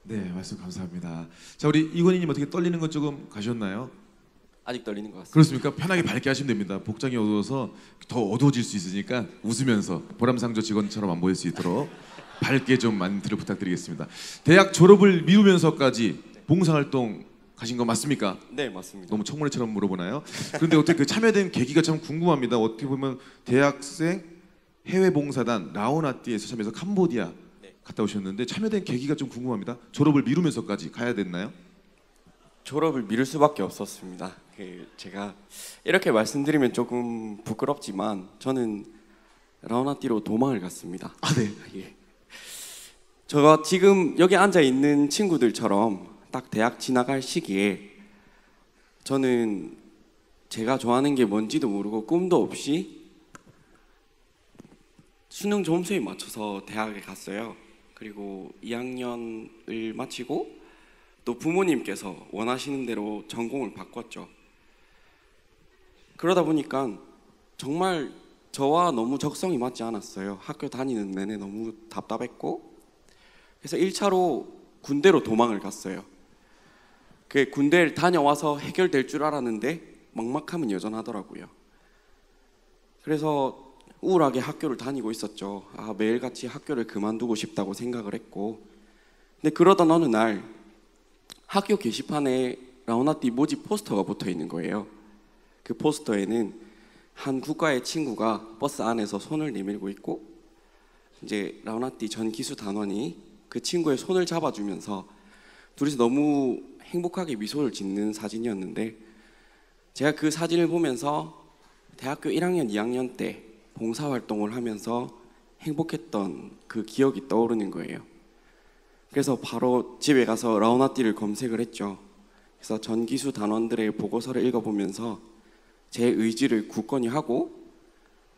네, 말씀 감사합니다. 자, 우리 이건희님 어떻게 떨리는 것 조금 가셨나요? 아직 떨리는 것 같습니다. 그렇습니까? 편하게 밝게 하시면 됩니다. 복장이 어두워서 더 어두워질 수 있으니까 웃으면서 보람상조 직원처럼 안 보일 수 있도록 밝게 좀 멘트를 부탁드리겠습니다. 대학 졸업을 미루면서까지 봉사활동 가신 거 맞습니까? 네, 맞습니다. 너무 청문회처럼 물어보나요? 그런데 어떻게 그 참여된 계기가 참 궁금합니다. 어떻게 보면 대학생 해외 봉사단 라오나띠에서 참여해서 캄보디아 갔다 오셨는데 참여된 계기가 좀 궁금합니다. 졸업을 미루면서까지 가야 됐나요? 졸업을 미룰 수밖에 없었습니다. 제가 이렇게 말씀드리면 조금 부끄럽지만 저는 라오나띠로 도망을 갔습니다. 아, 네. 예. 제가 지금 여기 앉아 있는 친구들처럼 딱 대학 지나갈 시기에 저는 제가 좋아하는 게 뭔지도 모르고 꿈도 없이 수능 점수에 맞춰서 대학에 갔어요. 그리고 2학년을 마치고 또 부모님께서 원하시는 대로 전공을 바꿨죠. 그러다 보니까 정말 저와 너무 적성이 맞지 않았어요. 학교 다니는 내내 너무 답답했고, 그래서 1차로 군대로 도망을 갔어요. 그 군대를 다녀와서 해결될 줄 알았는데 막막함은 여전하더라고요. 그래서 우울하게 학교를 다니고 있었죠. 매일같이 학교를 그만두고 싶다고 생각을 했고, 근데 그러던 어느 날 학교 게시판에 라오나띠 모집 포스터가 붙어 있는 거예요. 그 포스터에는 한 국가의 친구가 버스 안에서 손을 내밀고 있고, 이제 라오나띠 전 기수 단원이 그 친구의 손을 잡아주면서 둘이서 너무 행복하게 미소를 짓는 사진이었는데, 제가 그 사진을 보면서 대학교 1학년, 2학년 때 봉사활동을 하면서 행복했던 그 기억이 떠오르는 거예요. 그래서 바로 집에 가서 라오나띠를 검색을 했죠. 그래서 전기수 단원들의 보고서를 읽어보면서 제 의지를 굳건히 하고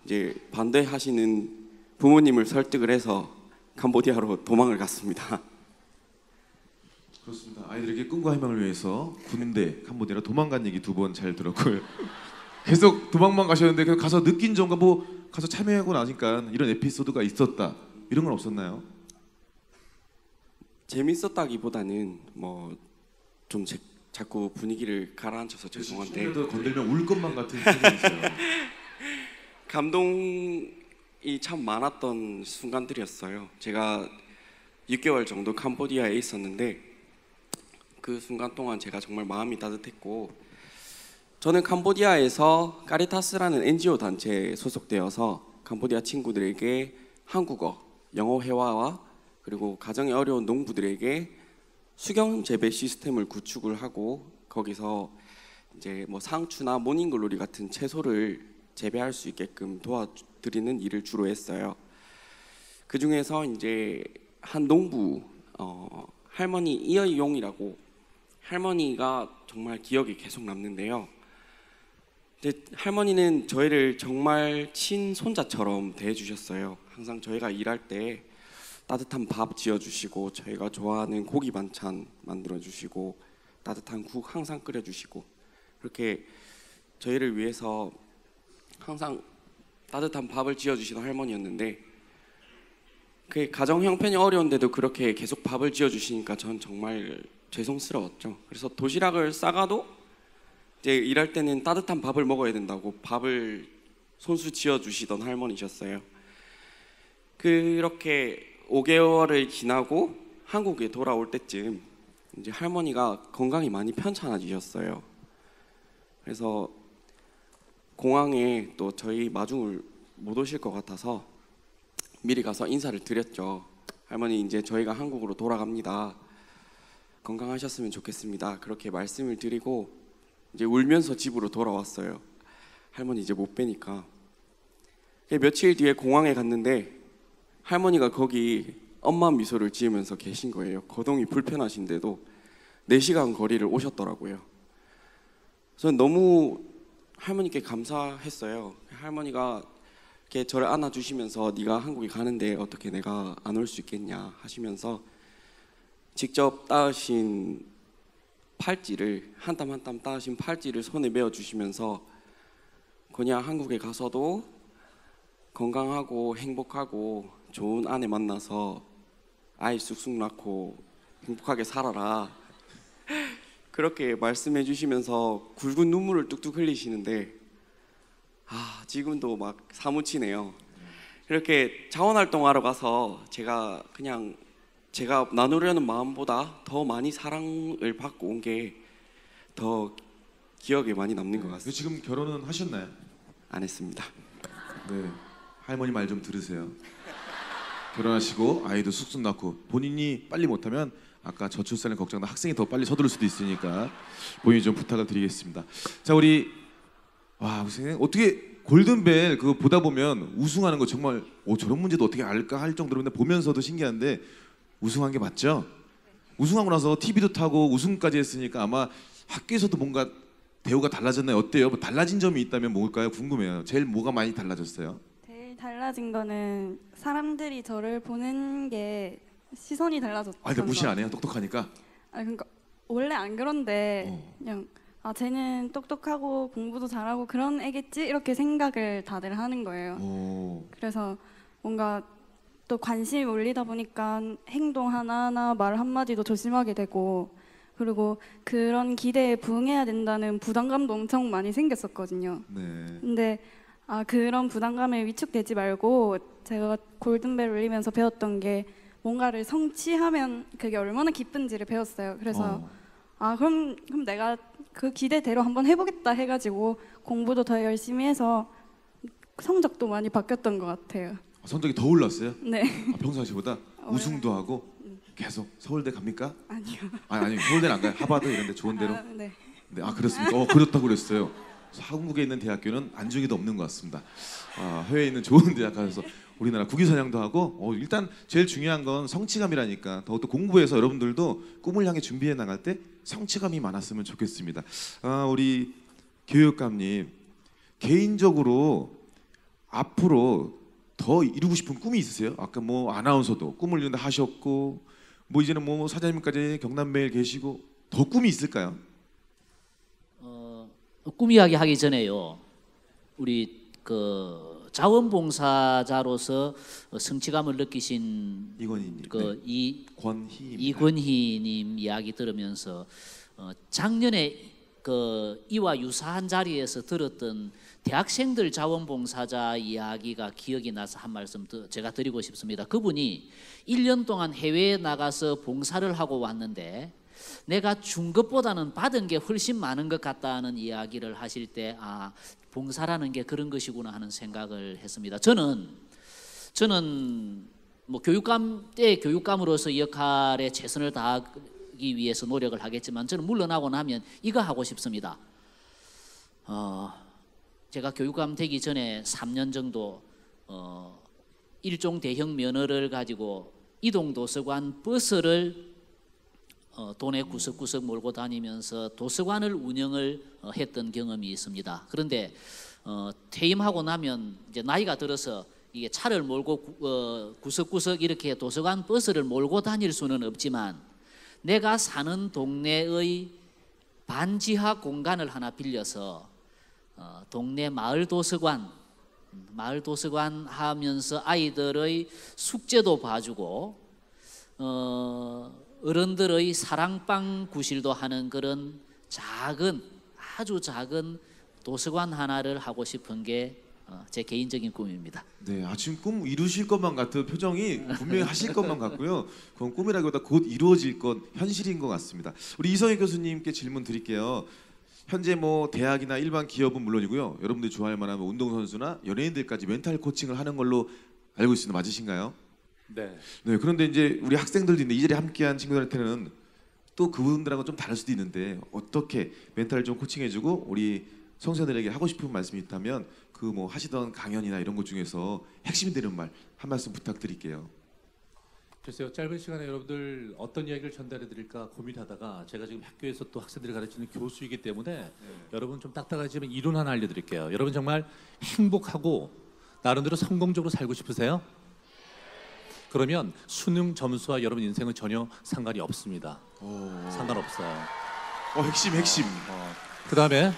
이제 반대하시는 부모님을 설득을 해서 캄보디아로 도망을 갔습니다. 그렇습니다. 아이들에게 꿈과 희망을 위해서 군대, 캄보디아로 도망간 얘기 두 번 잘 들었고요. 계속 도망만 가셨는데 가서 느낀 점과 뭐 가서 참여하고 나니까 이런 에피소드가 있었다, 이런 건 없었나요? 재밌었다기보다는 뭐 좀 자꾸 분위기를 가라앉혀서 죄송한데 도 건들면 울 것만 같은 생각이 있어요. 감동이 참 많았던 순간들이었어요. 제가 6개월 정도 캄보디아에 있었는데 그 순간 동안 제가 정말 마음이 따뜻했고, 저는 캄보디아에서 까리타스라는 NGO 단체에 소속되어서 캄보디아 친구들에게 한국어, 영어 회화와 그리고 가정이 어려운 농부들에게 수경 재배 시스템을 구축을 하고 거기서 이제 뭐 상추나 모닝글로리 같은 채소를 재배할 수 있게끔 도와드리는 일을 주로 했어요. 그 중에서 이제 한 농부 할머니 이어용이라고, 할머니가 정말 기억에 계속 남는데요. 근데 할머니는 저희를 정말 친손자처럼 대해주셨어요. 항상 저희가 일할 때 따뜻한 밥 지어주시고 저희가 좋아하는 고기 반찬 만들어주시고 따뜻한 국 항상 끓여주시고, 그렇게 저희를 위해서 항상 따뜻한 밥을 지어주시는 할머니였는데, 그 가정 형편이 어려운데도 그렇게 계속 밥을 지어주시니까 전 정말 죄송스러웠죠. 그래서 도시락을 싸가도 이제 일할 때는 따뜻한 밥을 먹어야 된다고 밥을 손수 지어주시던 할머니셨어요. 그렇게 5개월을 지나고 한국에 돌아올 때쯤 이제 할머니가 건강이 많이 편찮아지셨어요. 그래서 공항에 또 저희 마중을 못 오실 것 같아서 미리 가서 인사를 드렸죠. 할머니, 이제 저희가 한국으로 돌아갑니다. 건강하셨으면 좋겠습니다. 그렇게 말씀을 드리고 이제 울면서 집으로 돌아왔어요. 할머니 이제 못 뵈니까. 며칠 뒤에 공항에 갔는데 할머니가 거기 엄마 미소를 지으면서 계신 거예요. 거동이 불편하신데도 4시간 거리를 오셨더라고요. 저는 너무 할머니께 감사했어요. 할머니가 이렇게 저를 안아주시면서 네가 한국에 가는데 어떻게 내가 안 올 수 있겠냐 하시면서 직접 따으신 팔찌를 한 땀 한 땀 따으신 팔찌를 손에 메어 주시면서 그냥 한국에 가서도 건강하고 행복하고 좋은 아내 만나서 아이 쑥쑥 낳고 행복하게 살아라 그렇게 말씀해 주시면서 굵은 눈물을 뚝뚝 흘리시는데 지금도 막 사무치네요. 이렇게 자원활동하러 가서 제가 나누려는 마음보다 더 많이 사랑을 받고 온 게 더 기억에 많이 남는 것 같습니다. 지금 결혼은 하셨나요? 안 했습니다. 네, 할머니 말 좀 들으세요. 결혼하시고 아이도 쑥쑥 낳고 본인이 빨리 못하면 아까 저출산을 걱정하는 학생이 더 빨리 서두를 수도 있으니까 본인이 좀 부탁을 드리겠습니다. 자, 우리 선생님 어떻게 골든벨 그거 보다 보면 우승하는 거 정말 저런 문제도 어떻게 알까 할 정도로 보면서도 신기한데 우승한 게 맞죠? 우승하고 나서 TV도 타고 우승까지 했으니까 아마 학교에서도 뭔가 대우가 달라졌나요? 어때요? 뭐 달라진 점이 있다면 뭘까요? 궁금해요. 제일 뭐가 많이 달라졌어요? 제일 달라진 거는 사람들이 저를 보는 게 시선이 달라졌던 거. 근데 무시 안 해요? 똑똑하니까? 그러니까 원래 안 그런데 그냥 쟤는 똑똑하고 공부도 잘하고 그런 애겠지 이렇게 생각을 다들 하는 거예요. 그래서 뭔가 또 관심이 몰리다 보니까 행동 하나하나 말 한마디도 조심하게 되고 그리고 그런 기대에 부응해야 된다는 부담감도 엄청 많이 생겼었거든요. 네. 근데 그런 부담감에 위축되지 말고 제가 골든벨 울리면서 배웠던 게 뭔가를 성취하면 그게 얼마나 기쁜지를 배웠어요. 그래서 그럼 내가 그 기대대로 한번 해보겠다 해가지고 공부도 더 열심히 해서 성적도 많이 바뀌었던 것 같아요. 성적이 더 올랐어요? 네. 평상시보다 우승도 하고 계속 서울대 갑니까? 아니요. 아니 서울대는 안 가요. 하버드 이런 데 좋은 데로? 네. 네, 그렇습니까? 그렇다고 그랬어요. 한국에 있는 대학교는 안중에도 없는 것 같습니다. 해외에 있는 좋은 대학 가서 우리나라 국위선양도 하고 일단 제일 중요한 건 성취감이라니까 더욱더 공부해서 여러분들도 꿈을 향해 준비해 나갈 때 성취감이 많았으면 좋겠습니다. 우리 교육감님 개인적으로 앞으로 더 이루고 싶은 꿈이 있으세요? 아까 뭐 아나운서도 꿈을 이룬다 하셨고 뭐 이제는 뭐 사장님까지 경남매일 계시고 더 꿈이 있을까요? 꿈 이야기 하기 전에요. 우리 그 자원봉사자로서 성취감을 느끼신 이권희님, 이권희님 이야기 들으면서 작년에 그 이와 유사한 자리에서 들었던 대학생들 자원봉사자 이야기가 기억이 나서 한 말씀 제가 드리고 싶습니다. 그분이 1년 동안 해외에 나가서 봉사를 하고 왔는데 내가 준 것보다는 받은 게 훨씬 많은 것 같다는 이야기를 하실 때 봉사라는 게 그런 것이구나 하는 생각을 했습니다. 저는 뭐 교육감으로서 역할에 최선을 다하기 위해서 노력을 하겠지만 저는 물러나고 나면 이거 하고 싶습니다. 제가 교육감 되기 전에 3년 정도 일종 대형 면허를 가지고 이동도서관 버스를 도내 구석구석 몰고 다니면서 도서관을 운영을 했던 경험이 있습니다. 그런데 퇴임하고 나면 이제 나이가 들어서 이게 차를 몰고 구석구석 이렇게 도서관 버스를 몰고 다닐 수는 없지만 내가 사는 동네의 반지하 공간을 하나 빌려서 동네 마을 도서관 하면서 아이들의 숙제도 봐주고 어른들의 사랑방 구실도 하는 그런 아주 작은 도서관 하나를 하고 싶은 게 제 개인적인 꿈입니다. 네, 지금 꿈 이루실 것만 같은 표정이 분명히 하실 것만 같고요. 그건 꿈이라기보다 곧 이루어질 건 현실인 것 같습니다. 우리 이성희 교수님께 질문 드릴게요. 현재 뭐 대학이나 일반 기업은 물론이고요. 여러분들이 좋아할 만한 뭐 운동선수나 연예인들까지 멘탈 코칭을 하는 걸로 알고 있습니다. 맞으신가요? 네. 네, 그런데 이제 우리 학생들도 있는데 이 자리에 함께한 친구들한테는 또 그분들하고 좀 다를 수도 있는데 어떻게 멘탈을 좀 코칭해주고 우리 청소년들에게 하고 싶은 말씀이 있다면 그 뭐 하시던 강연이나 이런 것 중에서 핵심이 되는 말 한 말씀 부탁드릴게요. 글쎄요, 짧은 시간에 여러분들 어떤 이야기를 전달해 드릴까 고민하다가 제가 지금 학교에서 또 학생들을 가르치는 교수이기 때문에 여러분 좀 딱딱하지만 이론 하나 알려드릴게요. 여러분 정말 행복하고 나름대로 성공적으로 살고 싶으세요? 그러면 수능 점수와 여러분 인생은 전혀 상관이 없습니다. 상관없어요. 핵심. 그 다음에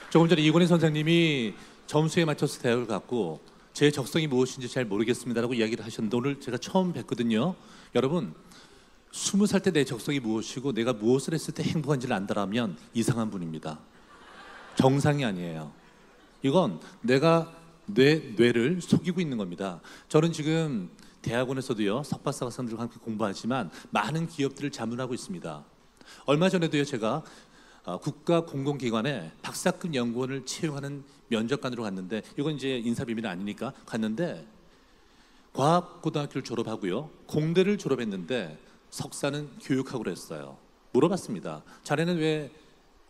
조금 전에 이권희 선생님이 점수에 맞춰서 대학을 갔고 제 적성이 무엇인지 잘 모르겠습니다라고 이야기를 하셨는데 오늘 제가 처음 뵀거든요. 여러분 20살 때 내 적성이 무엇이고 내가 무엇을 했을 때 행복한지를 안다라면 이상한 분입니다. 정상이 아니에요. 이건 내가 뇌를 속이고 있는 겁니다. 저는 지금 대학원에서도요 석박사 학생들과 함께 공부하지만 많은 기업들을 자문하고 있습니다. 얼마 전에도요 제가 국가 공공기관에 박사급 연구원을 채용하는 면접관으로 갔는데 이건 이제 인사비밀이 아니니까 갔는데 과학고등학교를 졸업하고요 공대를 졸업했는데 석사는 교육학으로 했어요. 물어봤습니다. 자네는 왜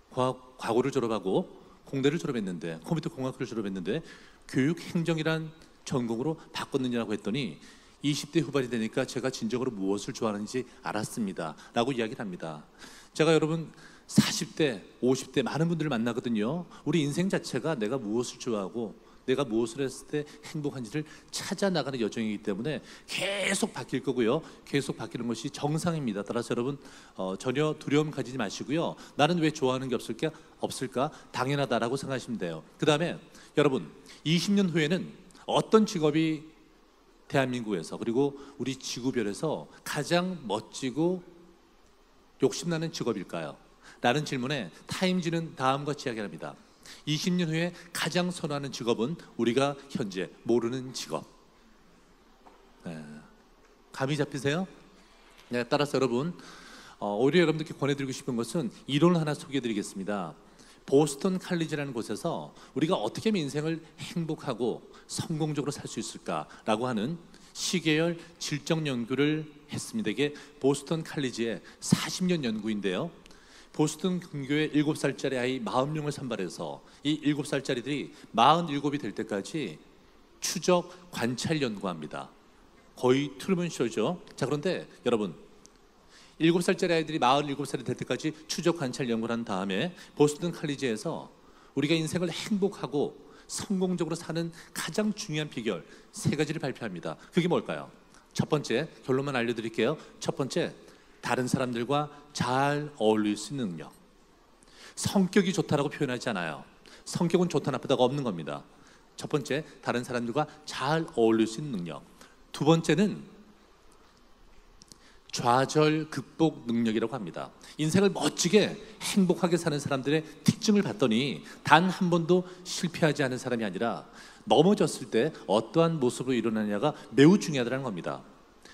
과고를 졸업하고 공대를 졸업했는데 컴퓨터 공학을 졸업했는데 교육행정이란 전공으로 바꿨느냐고 했더니 20대 후반이 되니까 제가 진정으로 무엇을 좋아하는지 알았습니다 라고 이야기를 합니다. 제가 여러분 40대, 50대 많은 분들을 만나거든요. 우리 인생 자체가 내가 무엇을 좋아하고 내가 무엇을 했을 때 행복한지를 찾아 나가는 여정이기 때문에 계속 바뀔 거고요. 계속 바뀌는 것이 정상입니다. 따라서 여러분 전혀 두려움 가지지 마시고요. 나는 왜 좋아하는 게 없을까? 당연하다라고 생각하시면 돼요. 그 다음에 여러분 20년 후에는 어떤 직업이 대한민국에서 그리고 우리 지구별에서 가장 멋지고 욕심나는 직업일까요? 라는 질문에 타임지는 다음과 같이 이야기합니다. 20년 후에 가장 선호하는 직업은 우리가 현재 모르는 직업. 네. 감이 잡히세요? 네, 따라서 여러분 오히려 여러분들께 권해드리고 싶은 것은 이론을 하나 소개해드리겠습니다. 보스턴 칼리지라는 곳에서 우리가 어떻게 하면 인생을 행복하고 성공적으로 살 수 있을까라고 하는 시계열 질적 연구를 했습니다. 이게 보스턴 칼리지의 40년 연구인데요. 보스턴 근교의 7살짜리 아이 40명을 선발해서 이 7살짜리들이 47이 될 때까지 추적 관찰 연구합니다. 거의 트루먼 쇼죠. 자, 그런데 여러분 7살짜리 아이들이 47살이 될 때까지 추적 관찰 연구를 한 다음에 보스턴 칼리지에서 우리가 인생을 행복하고 성공적으로 사는 가장 중요한 비결 3가지를 발표합니다. 그게 뭘까요? 첫 번째, 결론만 알려드릴게요. 첫 번째, 다른 사람들과 잘 어울릴 수 있는 능력. 성격이 좋다라고 표현하지 않아요. 성격은 좋다 나쁘다가 없는 겁니다. 첫 번째, 다른 사람들과 잘 어울릴 수 있는 능력. 두 번째는 좌절 극복 능력이라고 합니다. 인생을 멋지게 행복하게 사는 사람들의 특징을 봤더니 단 한 번도 실패하지 않은 사람이 아니라 넘어졌을 때 어떠한 모습으로 일어나냐가 매우 중요하다는 겁니다.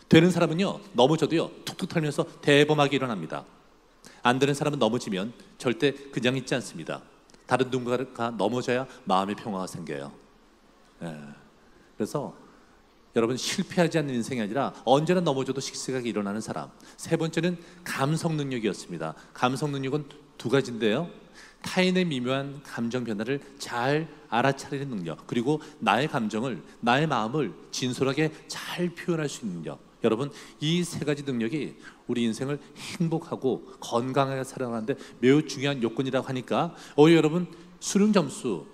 되는 사람은요 넘어져도요 툭툭 털면서 대범하게 일어납니다. 안 되는 사람은 넘어지면 절대 그냥 있지 않습니다. 다른 누군가가 넘어져야 마음의 평화가 생겨요. 그래서 여러분 실패하지 않는 인생이 아니라 언제나 넘어져도 씩씩하게 일어나는 사람. 세 번째는 감성 능력이었습니다. 감성 능력은 2가지인데요. 타인의 미묘한 감정 변화를 잘 알아차리는 능력, 그리고 나의 감정을, 나의 마음을 진솔하게 잘 표현할 수 있는 능력. 여러분 이 3가지 능력이 우리 인생을 행복하고 건강하게 살아가는데 매우 중요한 요건이라고 하니까 여러분 수능 점수,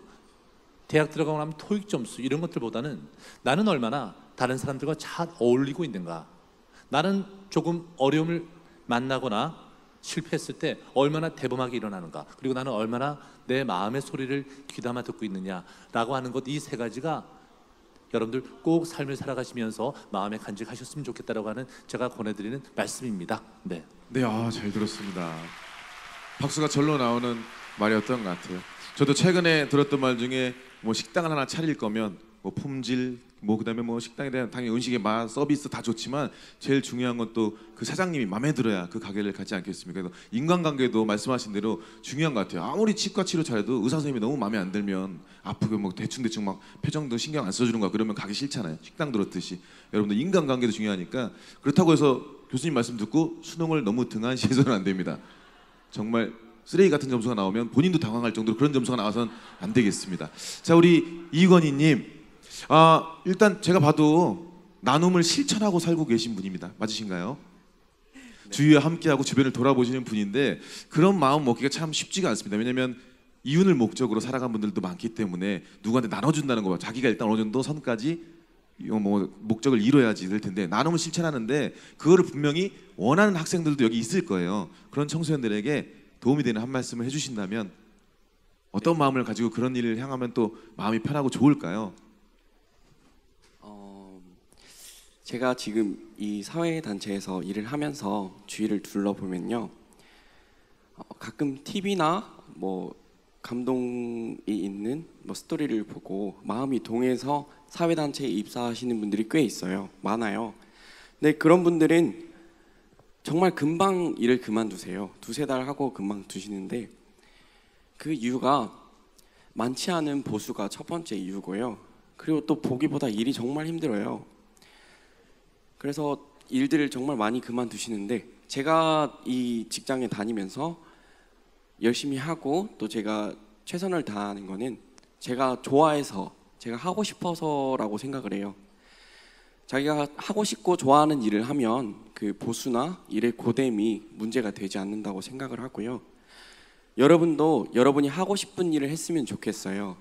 대학 들어가고 나면 토익 점수 이런 것들보다는 나는 얼마나 다른 사람들과 잘 어울리고 있는가, 나는 조금 어려움을 만나거나 실패했을 때 얼마나 대범하게 일어나는가, 그리고 나는 얼마나 내 마음의 소리를 귀담아 듣고 있느냐라고 하는 것, 이 3가지가 여러분들 꼭 삶을 살아가시면서 마음에 간직하셨으면 좋겠다라고 하는 제가 권해드리는 말씀입니다. 네, 잘 들었습니다. 박수가 절로 나오는 말이었던 것 같아요. 저도 최근에 들었던 말 중에 뭐 식당을 하나 차릴 거면 뭐 품질, 뭐 그다음에 뭐 식당에 대한 당연히 음식의 맛, 서비스 다 좋지만 제일 중요한 건 또 그 사장님이 마음에 들어야 그 가게를 가지 않겠습니까? 그래서 인간관계도 말씀하신 대로 중요한 것 같아요. 아무리 치과 치료 잘해도 의사 선생님이 너무 마음에 안 들면 아프고 뭐 대충 막 표정도 신경 안 써주는 거야. 그러면 가기 싫잖아요. 식당 들었듯이 여러분들 인간관계도 중요하니까 그렇다고 해서 교수님 말씀 듣고 수능을 너무 등한시해서는 안 됩니다. 정말 쓰레기 같은 점수가 나오면 본인도 당황할 정도로 그런 점수가 나와서는 안 되겠습니다. 자, 우리 이건희님, 일단 제가 봐도 나눔을 실천하고 살고 계신 분입니다. 맞으신가요? 네. 주위와 함께하고 주변을 돌아보시는 분인데 그런 마음 먹기가 참 쉽지가 않습니다. 왜냐하면 이윤을 목적으로 살아간 분들도 많기 때문에 누구한테 나눠준다는 거, 자기가 일단 어느 정도 선까지 뭐 목적을 이뤄야지 될 텐데 나눔을 실천하는데 그거를 분명히 원하는 학생들도 여기 있을 거예요. 그런 청소년들에게 도움이 되는 한 말씀을 해주신다면 어떤 마음을 가지고 그런 일을 향하면 또 마음이 편하고 좋을까요? 제가 지금 이 사회단체에서 일을 하면서 주위를 둘러보면요, 가끔 TV나 뭐 감동이 있는 뭐 스토리를 보고 마음이 동해서 사회단체에 입사하시는 분들이 꽤 있어요. 많아요. 근데 그런 분들은 정말 금방 일을 그만두세요. 두세 달 하고 금방 두시는데 그 이유가 많지 않은 보수가 첫 번째 이유고요. 그리고 또 보기보다 일이 정말 힘들어요. 그래서 일들을 정말 많이 그만두시는데 제가 이 직장에 다니면서 열심히 하고 또 제가 최선을 다하는 거는 제가 좋아해서 제가 하고 싶어서라고 생각을 해요. 자기가 하고 싶고 좋아하는 일을 하면 그 보수나 일의 고됨이 문제가 되지 않는다고 생각을 하고요. 여러분도 여러분이 하고 싶은 일을 했으면 좋겠어요.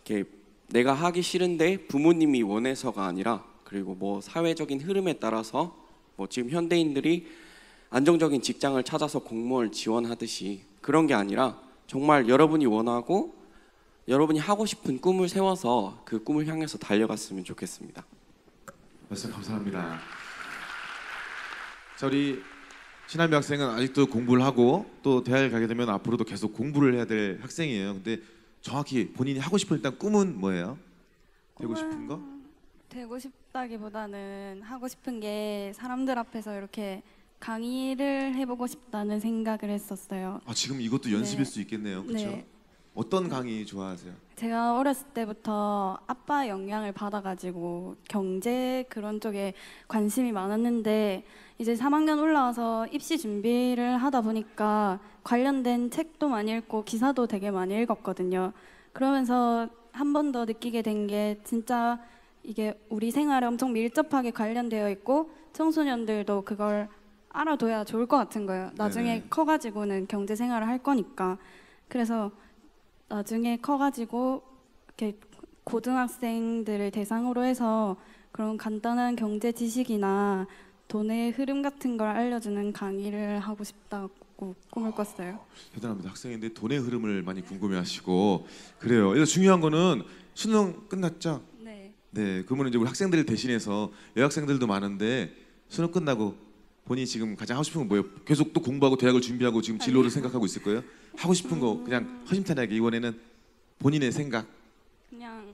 이렇게 내가 하기 싫은데 부모님이 원해서가 아니라 그리고 뭐 사회적인 흐름에 따라서 뭐 지금 현대인들이 안정적인 직장을 찾아서 공무원을 지원하듯이 그런 게 아니라 정말 여러분이 원하고 여러분이 하고 싶은 꿈을 세워서 그 꿈을 향해서 달려갔으면 좋겠습니다. 말씀 감사합니다. 자, 우리 신한미 학생은 아직도 공부를 하고 또 대학을 가게 되면 앞으로도 계속 공부를 해야 될 학생이에요. 근데 정확히 본인이 하고 싶은 일단 꿈은 뭐예요? 되고 싶은 거? 되고 싶다기보다는 하고 싶은 게 사람들 앞에서 이렇게 강의를 해보고 싶다는 생각을 했었어요. 지금 이것도 연습일 네. 수 있겠네요. 그렇죠? 네. 어떤 강의 좋아하세요? 제가 어렸을 때부터 아빠 영향을 받아가지고 경제 그런 쪽에 관심이 많았는데 이제 3학년 올라와서 입시 준비를 하다 보니까 관련된 책도 많이 읽고 기사도 되게 많이 읽었거든요. 그러면서 한 번 더 느끼게 된 게 진짜 이게 우리 생활에 엄청 밀접하게 관련되어 있고 청소년들도 그걸 알아둬야 좋을 것 같은 거예요. 나중에 네네. 커가지고는 경제 생활을 할 거니까. 그래서 나중에 커가지고 이렇게 고등학생들을 대상으로 해서 그런 간단한 경제 지식이나 돈의 흐름 같은 걸 알려주는 강의를 하고 싶다고 꿈을 꿨어요. 대단합니다. 학생인데 돈의 흐름을 많이 궁금해하시고 그래요. 그래서 중요한 거는 수능 끝났죠? 네. 네, 그러면 이제 우리 학생들을 대신해서 여학생들도 많은데 수능 끝나고 본인이 지금 가장 하고 싶은 건 뭐예요? 계속 또 공부하고 대학을 준비하고 지금 진로를 생각하고 있을 거예요? 하고 싶은 거 그냥 허심탄회하게 이번에는 본인의 생각. 그냥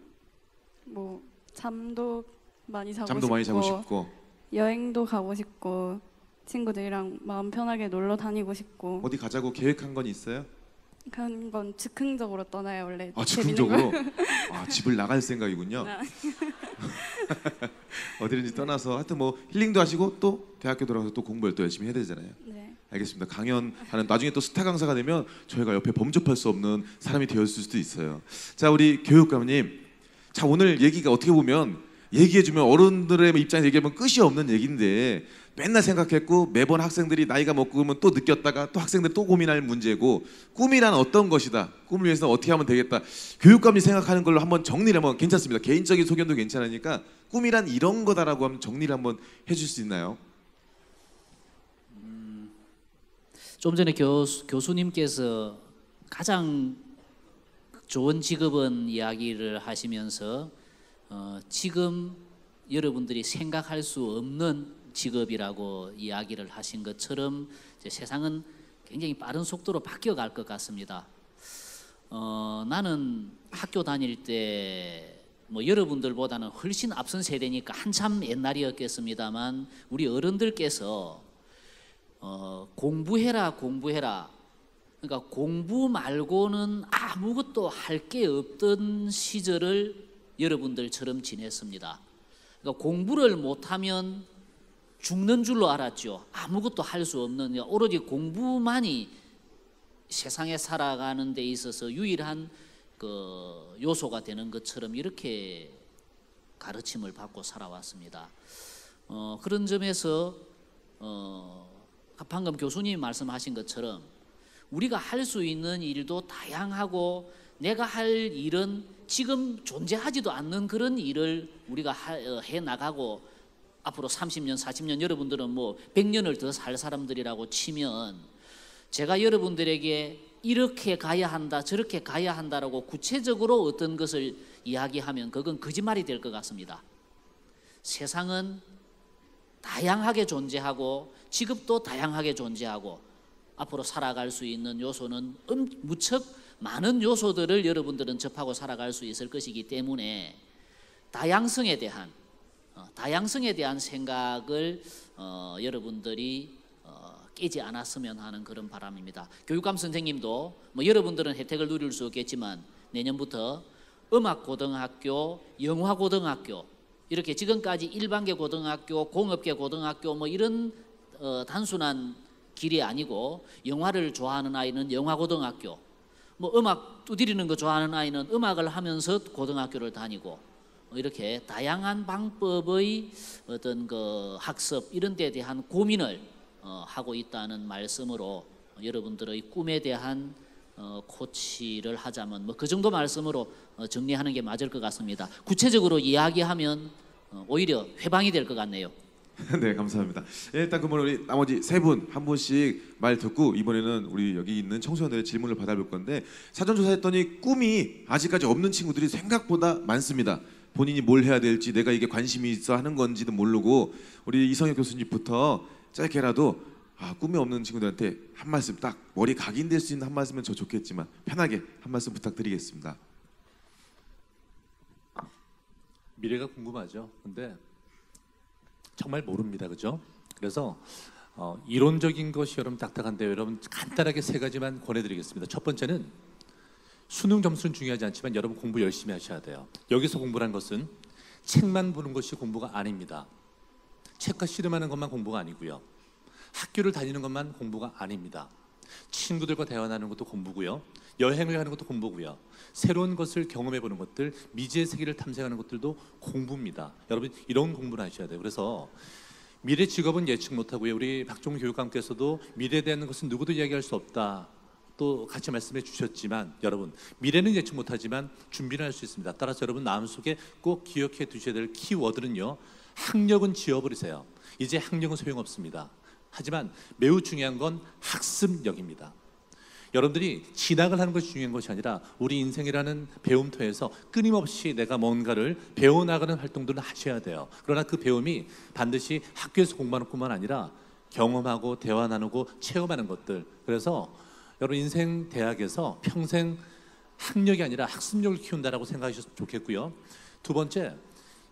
뭐 잠도 많이 자고 잠도 싶고, 많이 자고 싶고 여행도 가고 싶고 친구들이랑 마음 편하게 놀러 다니고 싶고. 어디 가자고 계획한 건 있어요? 그런 건 즉흥적으로 떠나요 원래. 즉흥적으로? 재밌는 걸. 집을 나갈 생각이군요. 네. 어디든지 떠나서 하여튼 뭐 힐링도 하시고 또 대학교 들어가서 또 공부를 또 열심히 해야 되잖아요. 네. 알겠습니다. 강연하는 나중에 또 스타 강사가 되면 저희가 옆에 범접할 수 없는 사람이 되었을 수도 있어요. 자, 우리 교육감님, 자 오늘 얘기가 어떻게 보면 얘기해주면 어른들의 입장에서 얘기하면 끝이 없는 얘기인데 맨날 생각했고 매번 학생들이 나이가 먹고 그러면 또 느꼈다가 또 학생들이 또 고민할 문제고 꿈이란 어떤 것이다. 꿈을 위해서 어떻게 하면 되겠다. 교육감이 생각하는 걸로 한번 정리를 하면 괜찮습니다. 개인적인 소견도 괜찮으니까 꿈이란 이런 거다라고 하면 정리를 한번 해줄 수 있나요? 좀 전에 교수님께서 가장 좋은 직업은 이야기를 하시면서 지금 여러분들이 생각할 수 없는 직업이라고 이야기를 하신 것처럼 이제 세상은 굉장히 빠른 속도로 바뀌어갈 것 같습니다. 나는 학교 다닐 때 뭐 여러분들보다는 훨씬 앞선 세대니까 한참 옛날이었겠습니다만 우리 어른들께서 공부해라 그러니까 공부 말고는 아무것도 할 게 없던 시절을 여러분들처럼 지냈습니다. 그러니까 공부를 못하면 죽는 줄로 알았죠. 아무것도 할 수 없는, 그러니까 오로지 공부만이 세상에 살아가는 데 있어서 유일한 그 요소가 되는 것처럼 이렇게 가르침을 받고 살아왔습니다. 그런 점에서 방금 교수님이 말씀하신 것처럼 우리가 할 수 있는 일도 다양하고 내가 할 일은 지금 존재하지도 않는 그런 일을 우리가 해 나가고 앞으로 30년, 40년 여러분들은 뭐 100년을 더 살 사람들이라고 치면 제가 여러분들에게 이렇게 가야 한다, 저렇게 가야 한다라고 구체적으로 어떤 것을 이야기하면 그건 거짓말이 될 것 같습니다. 세상은 다양하게 존재하고 직업도 다양하게 존재하고 앞으로 살아갈 수 있는 요소는 무척 많은 요소들을 여러분들은 접하고 살아갈 수 있을 것이기 때문에 다양성에 대한 생각을 여러분들이 깨지 않았으면 하는 그런 바람입니다. 교육감 선생님도 뭐 여러분들은 혜택을 누릴 수 없겠지만 내년부터 음악고등학교, 영화고등학교 이렇게 지금까지 일반계 고등학교, 공업계 고등학교 뭐 이런 단순한 길이 아니고 영화를 좋아하는 아이는 영화고등학교, 뭐 음악 두드리는 거 좋아하는 아이는 음악을 하면서 고등학교를 다니고 이렇게 다양한 방법의 어떤 그 학습 이런 데에 대한 고민을 하고 있다는 말씀으로 여러분들의 꿈에 대한 코치를 하자면 뭐 그 정도 말씀으로 정리하는 게 맞을 것 같습니다. 구체적으로 이야기하면 오히려 회방이 될 것 같네요. 네, 감사합니다. 일단 그러면 우리 나머지 세 분 한 분씩 말 듣고 이번에는 우리 여기 있는 청소년들의 질문을 받아볼 건데 사전조사했더니 꿈이 아직까지 없는 친구들이 생각보다 많습니다. 본인이 뭘 해야 될지 내가 이게 관심이 있어 하는 건지도 모르고 우리 이성혁 교수님부터 짧게라도 꿈이 없는 친구들한테 한 말씀 딱 머리 각인될 수 있는 한 말씀은 저 좋겠지만 편하게 한 말씀 부탁드리겠습니다. 미래가 궁금하죠. 근데 정말 모릅니다. 그죠? 그래서 이론적인 것이 여러분 딱딱한데요. 여러분 간단하게 세 가지만 권해드리겠습니다. 첫 번째는 수능 점수는 중요하지 않지만 여러분 공부 열심히 하셔야 돼요. 여기서 공부란 것은 책만 보는 것이 공부가 아닙니다. 책과 씨름하는 것만 공부가 아니고요. 학교를 다니는 것만 공부가 아닙니다. 친구들과 대화하는 것도 공부고요. 여행을 하는 것도 공부고요. 새로운 것을 경험해 보는 것들, 미지의 세계를 탐색하는 것들도 공부입니다. 여러분 이런 공부를 하셔야 돼요. 그래서 미래 직업은 예측 못하고요. 우리 박종훈 교육감께서도 미래에 대한 것은 누구도 이야기할 수 없다. 또 같이 말씀해 주셨지만 여러분 미래는 예측 못하지만 준비를 할 수 있습니다. 따라서 여러분 마음속에 꼭 기억해 두셔야 될 키워드는요. 학력은 지워버리세요. 이제 학력은 소용없습니다. 하지만 매우 중요한 건 학습력입니다. 여러분들이 진학을 하는 것이 중요한 것이 아니라 우리 인생이라는 배움터에서 끊임없이 내가 뭔가를 배워나가는 활동들을 하셔야 돼요. 그러나 그 배움이 반드시 학교에서 공부하는 것뿐만 아니라 경험하고 대화 나누고 체험하는 것들. 그래서 여러분 인생 대학에서 평생 학력이 아니라 학습력을 키운다라고 생각하셨으면 좋겠고요. 두 번째,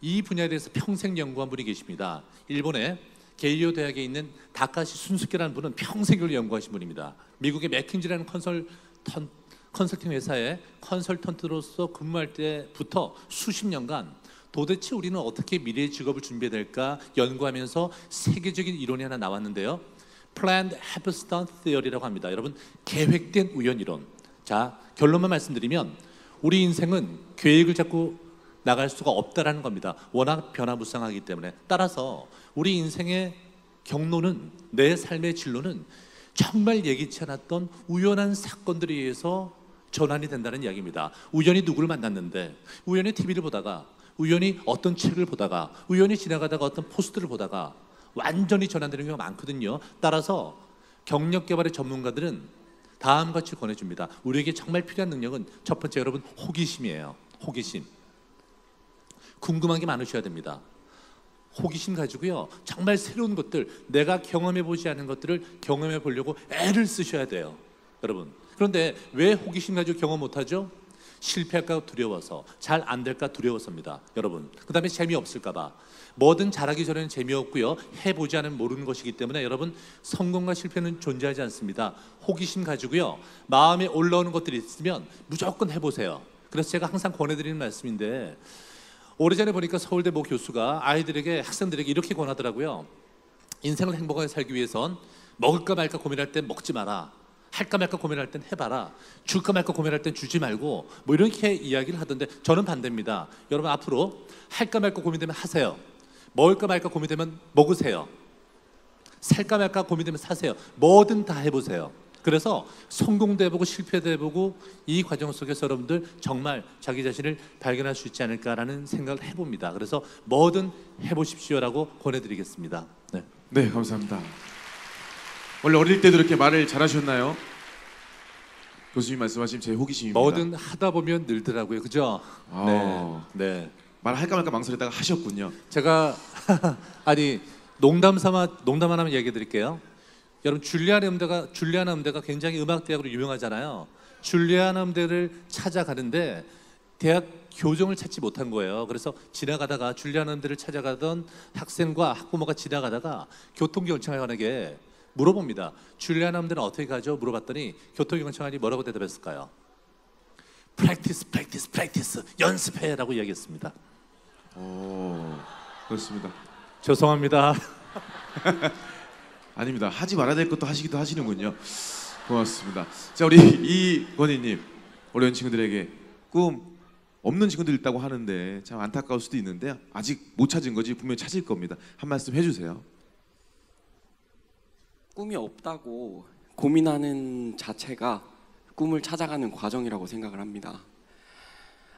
이 분야에 대해서 평생 연구한 분이 계십니다. 일본의 게이오 대학에 있는 다카시 순스케라는 분은 평생 이걸 연구하신 분입니다. 미국의 맥킨지라는 컨설팅 회사의 컨설턴트로서 근무할 때부터 수십 년간 도대체 우리는 어떻게 미래의 직업을 준비해야 될까 연구하면서 세계적인 이론이 하나 나왔는데요. Planned Happenstance Theory라고 합니다. 여러분 계획된 우연 이론. 자, 결론만 말씀드리면 우리 인생은 계획을 잡고 나갈 수가 없다라는 겁니다. 워낙 변화무쌍하기 때문에. 따라서 우리 인생의 경로는, 내 삶의 진로는 정말 예기치 않았던 우연한 사건들에 의해서 전환이 된다는 이야기입니다. 우연히 누구를 만났는데, 우연히 TV를 보다가, 우연히 어떤 책을 보다가, 우연히 지나가다가 어떤 포스트를 보다가 완전히 전환되는 경우가 많거든요. 따라서 경력개발의 전문가들은 다음과 같이 권해줍니다. 우리에게 정말 필요한 능력은 첫 번째 여러분 호기심이에요. 호기심. 궁금한 게 많으셔야 됩니다. 호기심 가지고요. 정말 새로운 것들, 내가 경험해보지 않은 것들을 경험해 보려고 애를 쓰셔야 돼요. 여러분 그런데 왜 호기심 가지고 경험 못하죠? 실패할까 두려워서, 잘 안 될까 두려워서입니다. 여러분, 그 다음에 재미없을까 봐. 뭐든 잘하기 전에는 재미없고요, 해보지 않으면 모르는 것이기 때문에 여러분, 성공과 실패는 존재하지 않습니다. 호기심 가지고요, 마음에 올라오는 것들이 있으면 무조건 해보세요. 그래서 제가 항상 권해드리는 말씀인데, 오래전에 보니까 서울대 모 교수가 아이들에게, 학생들에게 이렇게 권하더라고요. 인생을 행복하게 살기 위해선 먹을까 말까 고민할 땐 먹지 마라, 할까 말까 고민할 땐 해봐라, 줄까 말까 고민할 땐 주지 말고, 뭐 이렇게 이야기를 하던데 저는 반대입니다. 여러분, 앞으로 할까 말까 고민되면 하세요. 먹을까 말까 고민되면 먹으세요. 살까 말까 고민되면 사세요. 뭐든 다 해보세요. 그래서 성공도 해보고 실패도 해보고, 이 과정 속에서 여러분들 정말 자기 자신을 발견할 수 있지 않을까라는 생각을 해봅니다. 그래서 뭐든 해보십시오라고 권해드리겠습니다. 네, 네, 감사합니다. 원래 어릴 때도 이렇게 말을 잘하셨나요? 교수님 말씀하신 제 호기심입니다. 뭐든 하다 보면 늘더라고요, 그죠? 아, 네. 말할까 말까 망설이다가 하셨군요. 제가 아니 농담 하나만 얘기해 드릴게요. 여러분, 줄리아나 음대가 굉장히 음악 대학으로 유명하잖아요. 줄리아나 음대를 찾아가는데 대학 교정을 찾지 못한 거예요. 그래서 지나가다가 줄리아나 음대를 찾아가던 학생과 학부모가 지나가다가 교통경찰관에게 물어봅니다. 줄리아나 음대는 어떻게 가죠? 물어봤더니 교통경찰관이 뭐라고 대답했을까요? practice, 연습해라고 이야기했습니다. 오, 그렇습니다. 죄송합니다. 아닙니다. 하지 말아야 될 것도 하시기도 하시는군요. 고맙습니다. 자, 우리 이권희님, 어려운 친구들에게 꿈 없는 친구들 있다고 하는데 참 안타까울 수도 있는데요. 아직 못 찾은 거지 분명히 찾을 겁니다. 한 말씀 해주세요. 꿈이 없다고 고민하는 자체가 꿈을 찾아가는 과정이라고 생각을 합니다.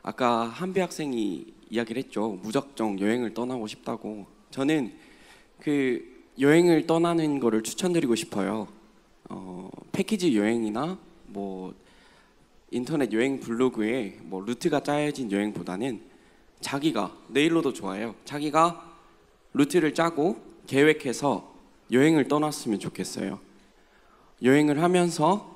아까 한비 학생이 이야기를 했죠. 무작정 여행을 떠나고 싶다고. 저는 그 여행을 떠나는 거를 추천드리고 싶어요. 패키지 여행이나 뭐 인터넷 여행 블로그에 뭐 루트가 짜여진 여행보다는 자기가, 내일로도 좋아요, 자기가 루트를 짜고 계획해서 여행을 떠났으면 좋겠어요. 여행을 하면서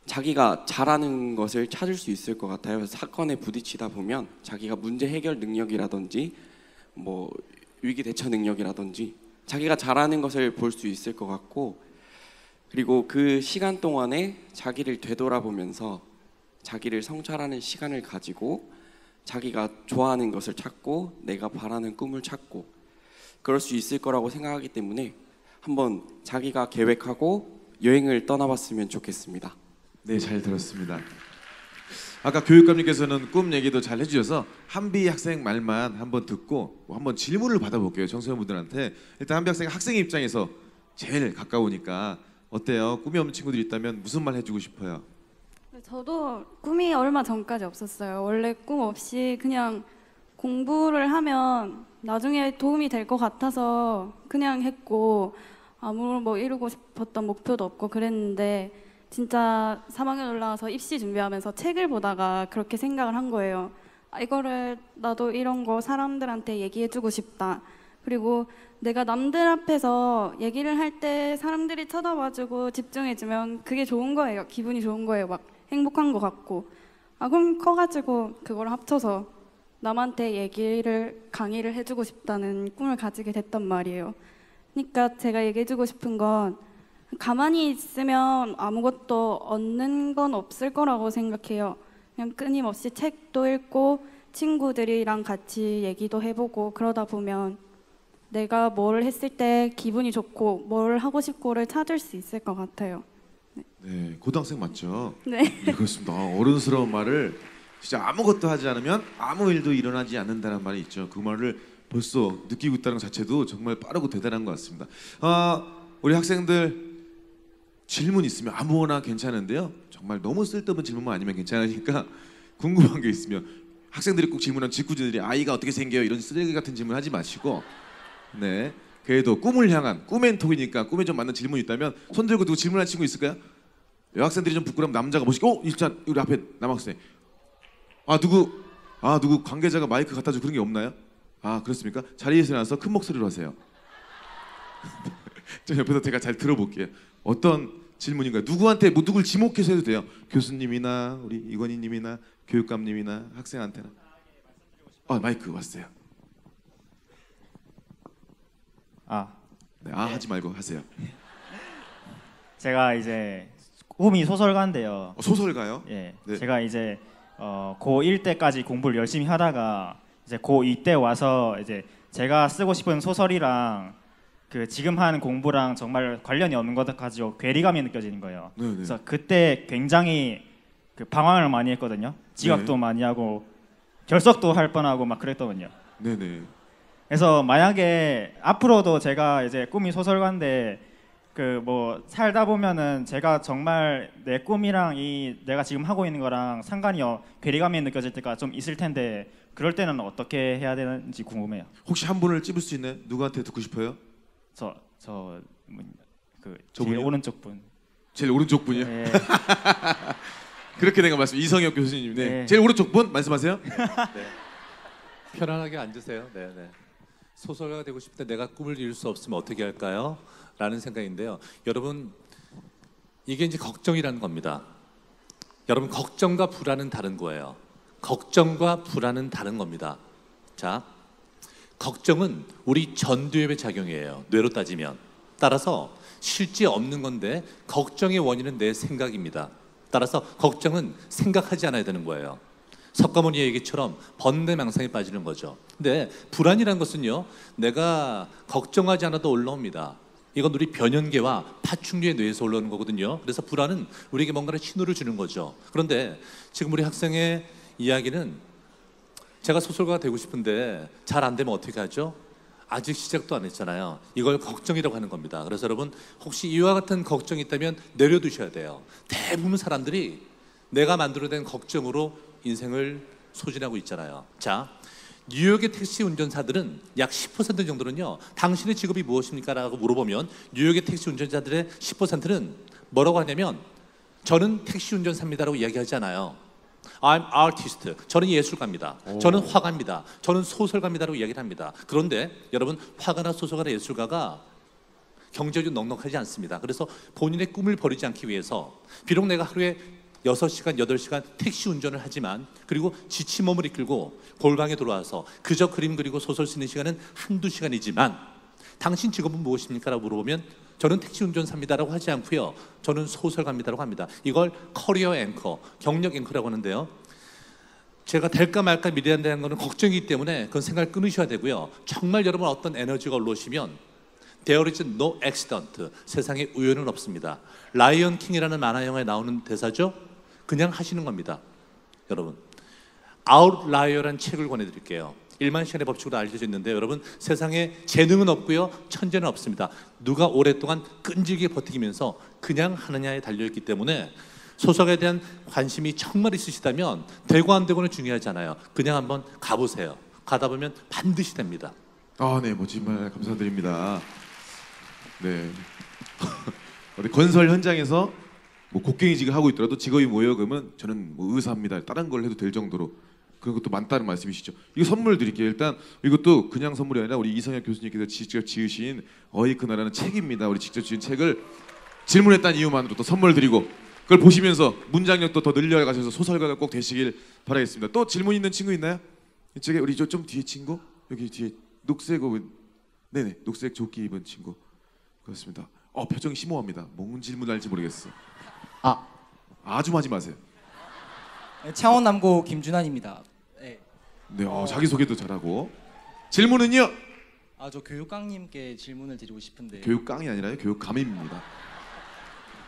자기가 잘하는 것을 찾을 수 있을 것 같아요. 사건에 부딪히다 보면 자기가 문제 해결 능력이라든지 뭐 위기 대처 능력이라든지 자기가 잘하는 것을 볼 수 있을 것 같고, 그리고 그 시간 동안에 자기를 되돌아보면서 자기를 성찰하는 시간을 가지고 자기가 좋아하는 것을 찾고 내가 바라는 꿈을 찾고 그럴 수 있을 거라고 생각하기 때문에 한번 자기가 계획하고 여행을 떠나봤으면 좋겠습니다. 네, 잘 들었습니다. 아까 교육감님께서는 꿈 얘기도 잘 해주셔서 한비 학생 말만 한번 듣고 한번 질문을 받아볼게요. 청소년분들한테. 일단 한비 학생의 입장에서 제일 가까우니까 어때요? 꿈이 없는 친구들이 있다면 무슨 말 해주고 싶어요? 저도 꿈이 얼마 전까지 없었어요. 원래 꿈 없이 그냥 공부를 하면 나중에 도움이 될 것 같아서 그냥 했고, 아무런 뭐 이루고 싶었던 목표도 없고 그랬는데, 진짜 3학년 올라와서 입시 준비하면서 책을 보다가 그렇게 생각을 한 거예요. 이거를 나도 이런 거 사람들한테 얘기해주고 싶다. 그리고 내가 남들 앞에서 얘기를 할 때 사람들이 쳐다봐주고 집중해주면 그게 좋은 거예요. 기분이 좋은 거예요. 막 행복한 것 같고. 그럼 커가지고 그걸 합쳐서 남한테 강의를 해주고 싶다는 꿈을 가지게 됐단 말이에요. 그러니까 제가 얘기해주고 싶은 건, 가만히 있으면 아무것도 얻는 건 없을 거라고 생각해요. 그냥 끊임없이 책도 읽고 친구들이랑 같이 얘기도 해보고 그러다 보면 내가 뭘 했을 때 기분이 좋고 뭘 하고 싶고를 찾을 수 있을 것 같아요. 네, 고등학생 맞죠? 네. 네, 그렇습니다. 어른스러운 말을, 진짜 아무것도 하지 않으면 아무 일도 일어나지 않는다는 말이 있죠. 그 말을 벌써 느끼고 있다는 것 자체도 정말 빠르고 대단한 것 같습니다. 우리 학생들 질문 있으면 아무거나 괜찮은데요. 정말 너무 쓸데없는 질문만 아니면 괜찮으니까 궁금한 게 있으면 학생들이 꼭 질문하는 직구들이 아이가 어떻게 생겨요? 이런 쓰레기 같은 질문 하지 마시고, 네, 그래도 꿈을 향한 꿈앤톡이니까 꿈에 좀 맞는 질문이 있다면 손 들고 누구 질문할 친구 있을까요? 여학생들이 좀 부끄러우면 남자가 보시고, 일단 우리 앞에 남학생, 누구 관계자가 마이크 갖다 주고 그런 게 없나요? 그렇습니까? 자리에서 나서 큰 목소리로 하세요. 저 옆에서 제가 잘 들어볼게요. 어떤 질문인가요? 누구한테 뭐 누굴 지목해서 해도 돼요. 교수님이나 우리 이건희님이나 교육감님이나 학생한테나. 마이크 왔어요. 네, 하지 말고 하세요. 제가 이제 꿈이 소설가인데요. 소설가요? 예. 네. 제가 이제 고1 때까지 공부를 열심히 하다가 이제 고2 때 와서 이제 제가 쓰고 싶은 소설이랑 그 지금 하는 공부랑 정말 관련이 없는 것 가지고 괴리감이 느껴지는 거예요. 네네. 그래서 그때 굉장히 그 방황을 많이 했거든요. 지각도 많이 하고 결석도 할 뻔하고 막 그랬더군요. 네네. 그래서 만약에 앞으로도 제가 이제 꿈이 소설가인데 그 뭐 살다 보면은 제가 정말 내 꿈이랑 이 내가 지금 하고 있는 거랑 상관이 괴리감이 느껴질 때가 좀 있을 텐데 그럴 때는 어떻게 해야 되는지 궁금해요. 혹시 한 분을 찝을 수 있나요? 누구한테 듣고 싶어요? 그 저분이요? 제일 오른쪽 분. 제일 오른쪽 분이요? 네. 그렇게 된 거 말씀. 이성혁 교수님. 네. 네. 제일 오른쪽 분 말씀하세요. 네. 편안하게 앉으세요. 네. 소설가가 되고 싶을 때 내가 꿈을 이룰 수 없으면 어떻게 할까요? 라는 생각인데요. 여러분, 이게 이제 걱정이라는 겁니다. 여러분, 걱정과 불안은 다른 거예요. 걱정과 불안은 다른 겁니다. 자, 걱정은 우리 전두엽의 작용이에요. 뇌로 따지면. 따라서 실제 없는 건데 걱정의 원인은 내 생각입니다. 따라서 걱정은 생각하지 않아야 되는 거예요. 석가모니의 얘기처럼 번뇌망상에 빠지는 거죠. 근데 불안이라는 것은요, 내가 걱정하지 않아도 올라옵니다. 이건 우리 변연계와 파충류의 뇌에서 올라오는 거거든요. 그래서 불안은 우리에게 뭔가를 신호를 주는 거죠. 그런데 지금 우리 학생의 이야기는 제가 소설가가 되고 싶은데 잘 안 되면 어떻게 하죠? 아직 시작도 안 했잖아요. 이걸 걱정이라고 하는 겁니다. 그래서 여러분, 혹시 이와 같은 걱정이 있다면 내려두셔야 돼요. 대부분 사람들이 내가 만들어낸 걱정으로 인생을 소진하고 있잖아요. 자, 뉴욕의 택시 운전사들은 약 10% 정도는요, 당신의 직업이 무엇입니까? 라고 물어보면 뉴욕의 택시 운전자들의 10%는 뭐라고 하냐면, 저는 택시 운전사입니다라고 이야기하지 않아요. I'm artist. 저는 예술가입니다. 저는 화가입니다. 저는 소설가입니다라고 이야기를 합니다. 그런데 여러분, 화가나 소설가나 예술가가 경제적으로 넉넉하지 않습니다. 그래서 본인의 꿈을 버리지 않기 위해서 비록 내가 하루에 6시간, 8시간 택시 운전을 하지만, 그리고 지친 몸을 이끌고 골방에 돌아와서 그저 그림 그리고 소설 쓰는 시간은 한두 시간이지만, 당신 직업은 무엇입니까? 라고 물어보면 저는 택시 운전사입니다라고 하지 않고요, 저는 소설가입니다라고 합니다. 이걸 커리어 앵커, 경력 앵커라고 하는데요, 제가 될까 말까 미래에 대한 거는 걱정이기 때문에 그건 생각을 끊으셔야 되고요. 정말 여러분 어떤 에너지가 올라오시면 There is no accident. 세상에 우연은 없습니다. 라이언 킹이라는 만화 영화에 나오는 대사죠. 그냥 하시는 겁니다. 여러분, 아웃라이어라는 책을 권해드릴게요. 1만 시간의 법칙으로 알려져 있는데, 여러분, 세상에 재능은 없고요, 천재는 없습니다. 누가 오랫동안 끈질기게 버티면서 그냥 하느냐에 달려있기 때문에 소설에 대한 관심이 정말 있으시다면 되고 안 되고는 중요하지 않아요. 그냥 한번 가보세요. 가다 보면 반드시 됩니다. 네, 멋진 말 감사드립니다. 네. 건설 현장에서 뭐 곡괭이직을 하고 있더라도 직업이 뭐예요? 그러면 저는 뭐 의사입니다. 다른 걸 해도 될 정도로 그런 것도 많다는 말씀이시죠. 이거 선물 드릴게요. 일단 이것도 그냥 선물이 아니라 우리 이성혁 교수님께서 직접 지으신 어이크나라는 책입니다. 우리 직접 지은 책을 질문했다는 이유만으로 또 선물 드리고, 그걸 보시면서 문장력도 더 늘려가셔서 소설가가 꼭 되시길 바라겠습니다. 또 질문 있는 친구 있나요? 이쪽에 우리 좀 뒤에 친구, 여기 뒤에 녹색 옷, 네네, 녹색 조끼 입은 친구. 그렇습니다. 표정이 심오합니다. 뭔 질문할지 모르겠어. 아주 하지 마세요. 창원 남고 김준환입니다. 네, 자기 소개도 잘하고. 질문은요? 저 교육강님께 질문을 드리고 싶은데. 교육강이 아니라요, 교육감입니다.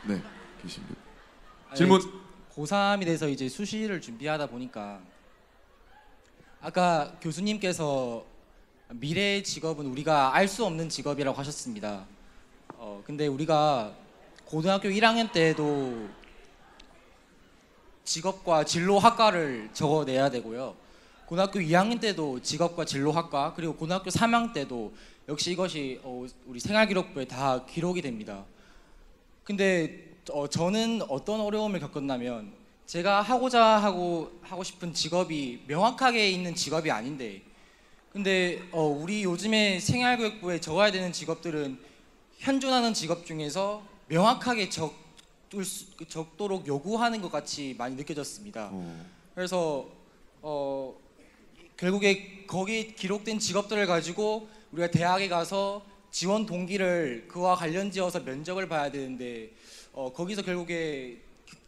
네, 계십니다. 질문. 고3이 돼서 이제 수시를 준비하다 보니까 아까 교수님께서 미래의 직업은 우리가 알 수 없는 직업이라고 하셨습니다. 근데 우리가 고등학교 1학년 때도 직업과 진로학과를 적어내야 되고요. 고등학교 2학년 때도 직업과 진로학과, 그리고 고등학교 3학년 때도 역시 이것이 우리 생활기록부에 다 기록이 됩니다. 근데 저는 어떤 어려움을 겪었냐면, 제가 하고 싶은 직업이 명확하게 있는 직업이 아닌데, 근데 우리 요즘에 생활교육부에 적어야 되는 직업들은 현존하는 직업 중에서 명확하게 적도록 요구하는 것 같이 많이 느껴졌습니다. 그래서 결국에 거기 기록된 직업들을 가지고 우리가 대학에 가서 지원 동기를 그와 관련지어서 면접을 봐야 되는데 거기서 결국에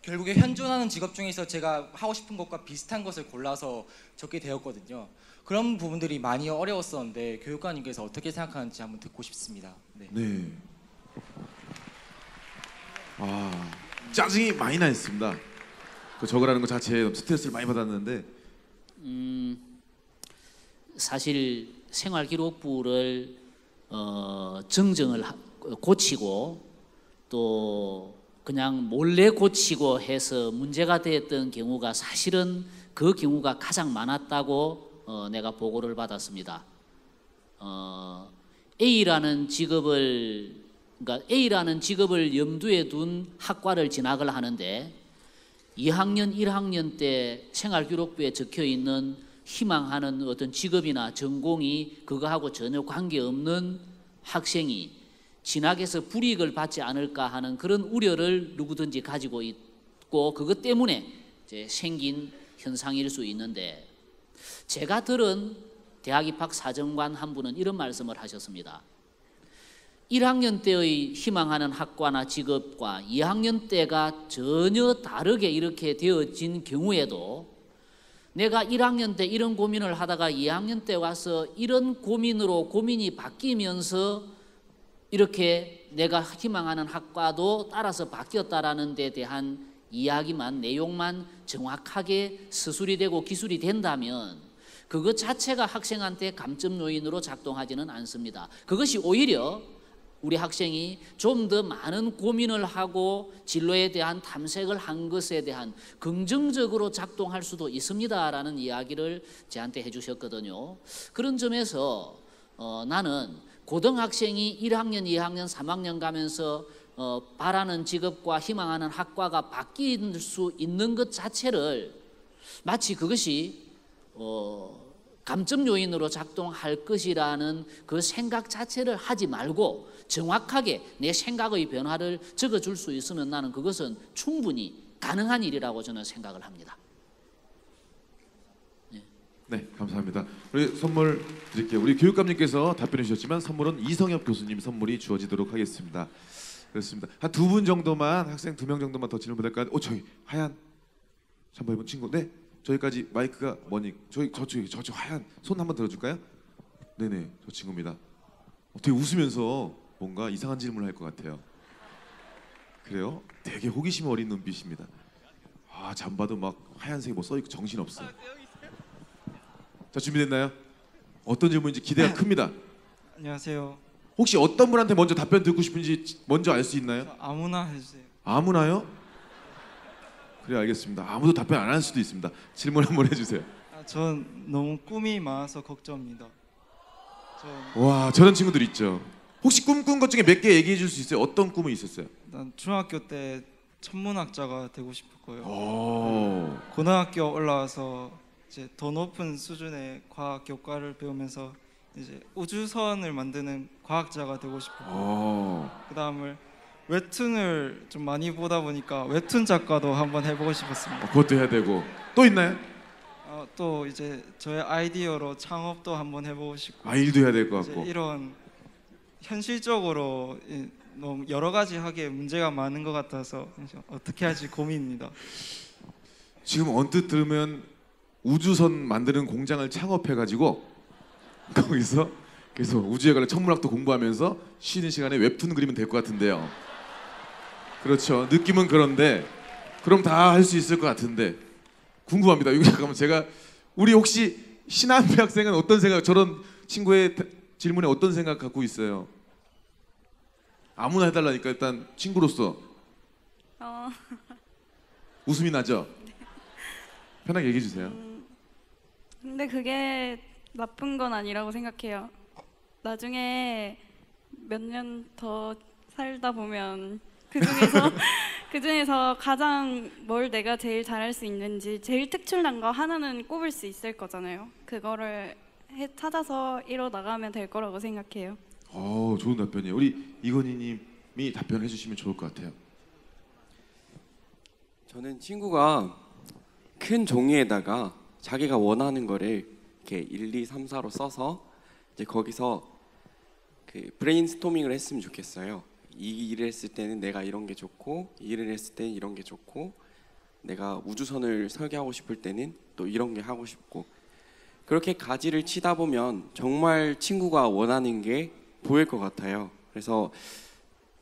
현존하는 직업 중에서 제가 하고 싶은 것과 비슷한 것을 골라서 적게 되었거든요. 그런 부분들이 많이 어려웠었는데 교육관님께서 어떻게 생각하는지 한번 듣고 싶습니다. 네. 네. 아, 짜증이 많이 나 있습니다. 그 적으라는 것 자체에 스트레스를 많이 받았는데. 사실 생활기록부를 정정을 고치고 또 그냥 몰래 고치고 해서 문제가 됐던 경우가 사실은 그 경우가 가장 많았다고 내가 보고를 받았습니다. A라는 직업을 염두에 둔 학과를 진학을 하는데 2학년, 1학년 때 생활기록부에 적혀 있는 희망하는 어떤 직업이나 전공이 그거하고 전혀 관계없는 학생이 진학에서 불이익을 받지 않을까 하는 그런 우려를 누구든지 가지고 있고 그것 때문에 이제 생긴 현상일 수 있는데 제가 들은 대학 입학 사정관 한 분은 이런 말씀을 하셨습니다. 1학년 때의 희망하는 학과나 직업과 2학년 때가 전혀 다르게 이렇게 되어진 경우에도 내가 1학년 때 이런 고민을 하다가 2학년 때 와서 이런 고민으로 고민이 바뀌면서 이렇게 내가 희망하는 학과도 따라서 바뀌었다라는 데 대한 이야기만 내용만 정확하게 서술이 되고 기술이 된다면 그것 자체가 학생한테 감점 요인으로 작동하지는 않습니다. 그것이 오히려 우리 학생이 좀 더 많은 고민을 하고 진로에 대한 탐색을 한 것에 대한 긍정적으로 작동할 수도 있습니다라는 이야기를 저한테 해주셨거든요. 그런 점에서 나는 고등학생이 1학년, 2학년, 3학년 가면서 바라는 직업과 희망하는 학과가 바뀔 수 있는 것 자체를 마치 그것이 감점 요인으로 작동할 것이라는 그 생각 자체를 하지 말고 정확하게 내 생각의 변화를 적어줄 수 있으면 나는 그것은 충분히 가능한 일이라고 저는 생각을 합니다. 네, 감사합니다. 우리 선물 드릴게요. 우리 교육감님께서 답변해 주셨지만 선물은 이성엽 교수님 선물이 주어지도록 하겠습니다. 그렇습니다. 한 두 분 정도만 학생 2명 정도만 더 질문 드릴까요? 저희 하얀 잠바 입은 친구. 네, 저기까지 마이크가 뭐니? 저쪽 하얀 손 한번 들어줄까요? 네네, 저 친구입니다. 되게 웃으면서 뭔가 이상한 질문을 할 것 같아요. 그래요? 되게 호기심 어린 눈빛입니다. 아, 잠바도 막 하얀색이 뭐 써있고 정신 없어요. 자, 준비됐나요? 어떤 질문인지 기대가 큽니다. 안녕하세요. 혹시 어떤 분한테 먼저 답변 듣고 싶은지 먼저 알 수 있나요? 아무나 해주세요. 아무나요? 그래, 알겠습니다. 아무도 답변 안 할 수도 있습니다. 질문 한번 해주세요. 전 너무 꿈이 많아서 걱정입니다. 와, 저런 친구들 있죠. 혹시 꿈꾼 것 중에 몇 개 얘기해 줄 수 있어요? 어떤 꿈이 있었어요? 난 중학교 때 천문학자가 되고 싶었고요. 오. 고등학교 올라와서 이제 더 높은 수준의 과학 교과를 배우면서 이제 우주선을 만드는 과학자가 되고 싶었고, 그다음을 웹툰을 좀 많이 보다 보니까 웹툰 작가도 한번 해보고 싶었습니다. 그것도 해야 되고 또 있나요? 또 이제 저의 아이디어로 창업도 한번 해보고 싶고. 일도 해야 될 것 같고. 이런 현실적으로 너무 여러 가지 하기에 문제가 많은 것 같아서 어떻게 할지 고민입니다. 지금 언뜻 들으면 우주선 만드는 공장을 창업해가지고 거기서 계속 우주에 관련 천문학도 공부하면서 쉬는 시간에 웹툰 그리면 될 것 같은데요. 그렇죠. 느낌은 그런데 그럼 다 할 수 있을 것 같은데 궁금합니다. 이거 잠깐만, 제가 우리 혹시 신한배 학생은 어떤 생각, 저런 친구의 질문에 어떤 생각 갖고 있어요? 아무나 해달라니까 일단 친구로서 웃음이 나죠? 편하게 얘기해 주세요. 근데 그게 나쁜 건 아니라고 생각해요. 나중에 몇 년 더 살다 보면 그 중에서 가장 뭘 내가 제일 잘할 수 있는지 제일 특출난 거 하나는 꼽을 수 있을 거잖아요. 그거를 찾아서 이뤄 나가면 될 거라고 생각해요. 좋은 답변이에요. 우리 이건희님이 답변해 주시면 좋을 것 같아요. 저는 친구가 큰 종이에다가 자기가 원하는 거를 이렇게 1, 2, 3, 4로 써서 이제 거기서 그 브레인스토밍을 했으면 좋겠어요. 이 일을 했을 때는 내가 이런 게 좋고, 이 일을 했을 때는 이런 게 좋고, 내가 우주선을 설계하고 싶을 때는 또 이런 게 하고 싶고, 그렇게 가지를 치다 보면 정말 친구가 원하는 게 보일 것 같아요. 그래서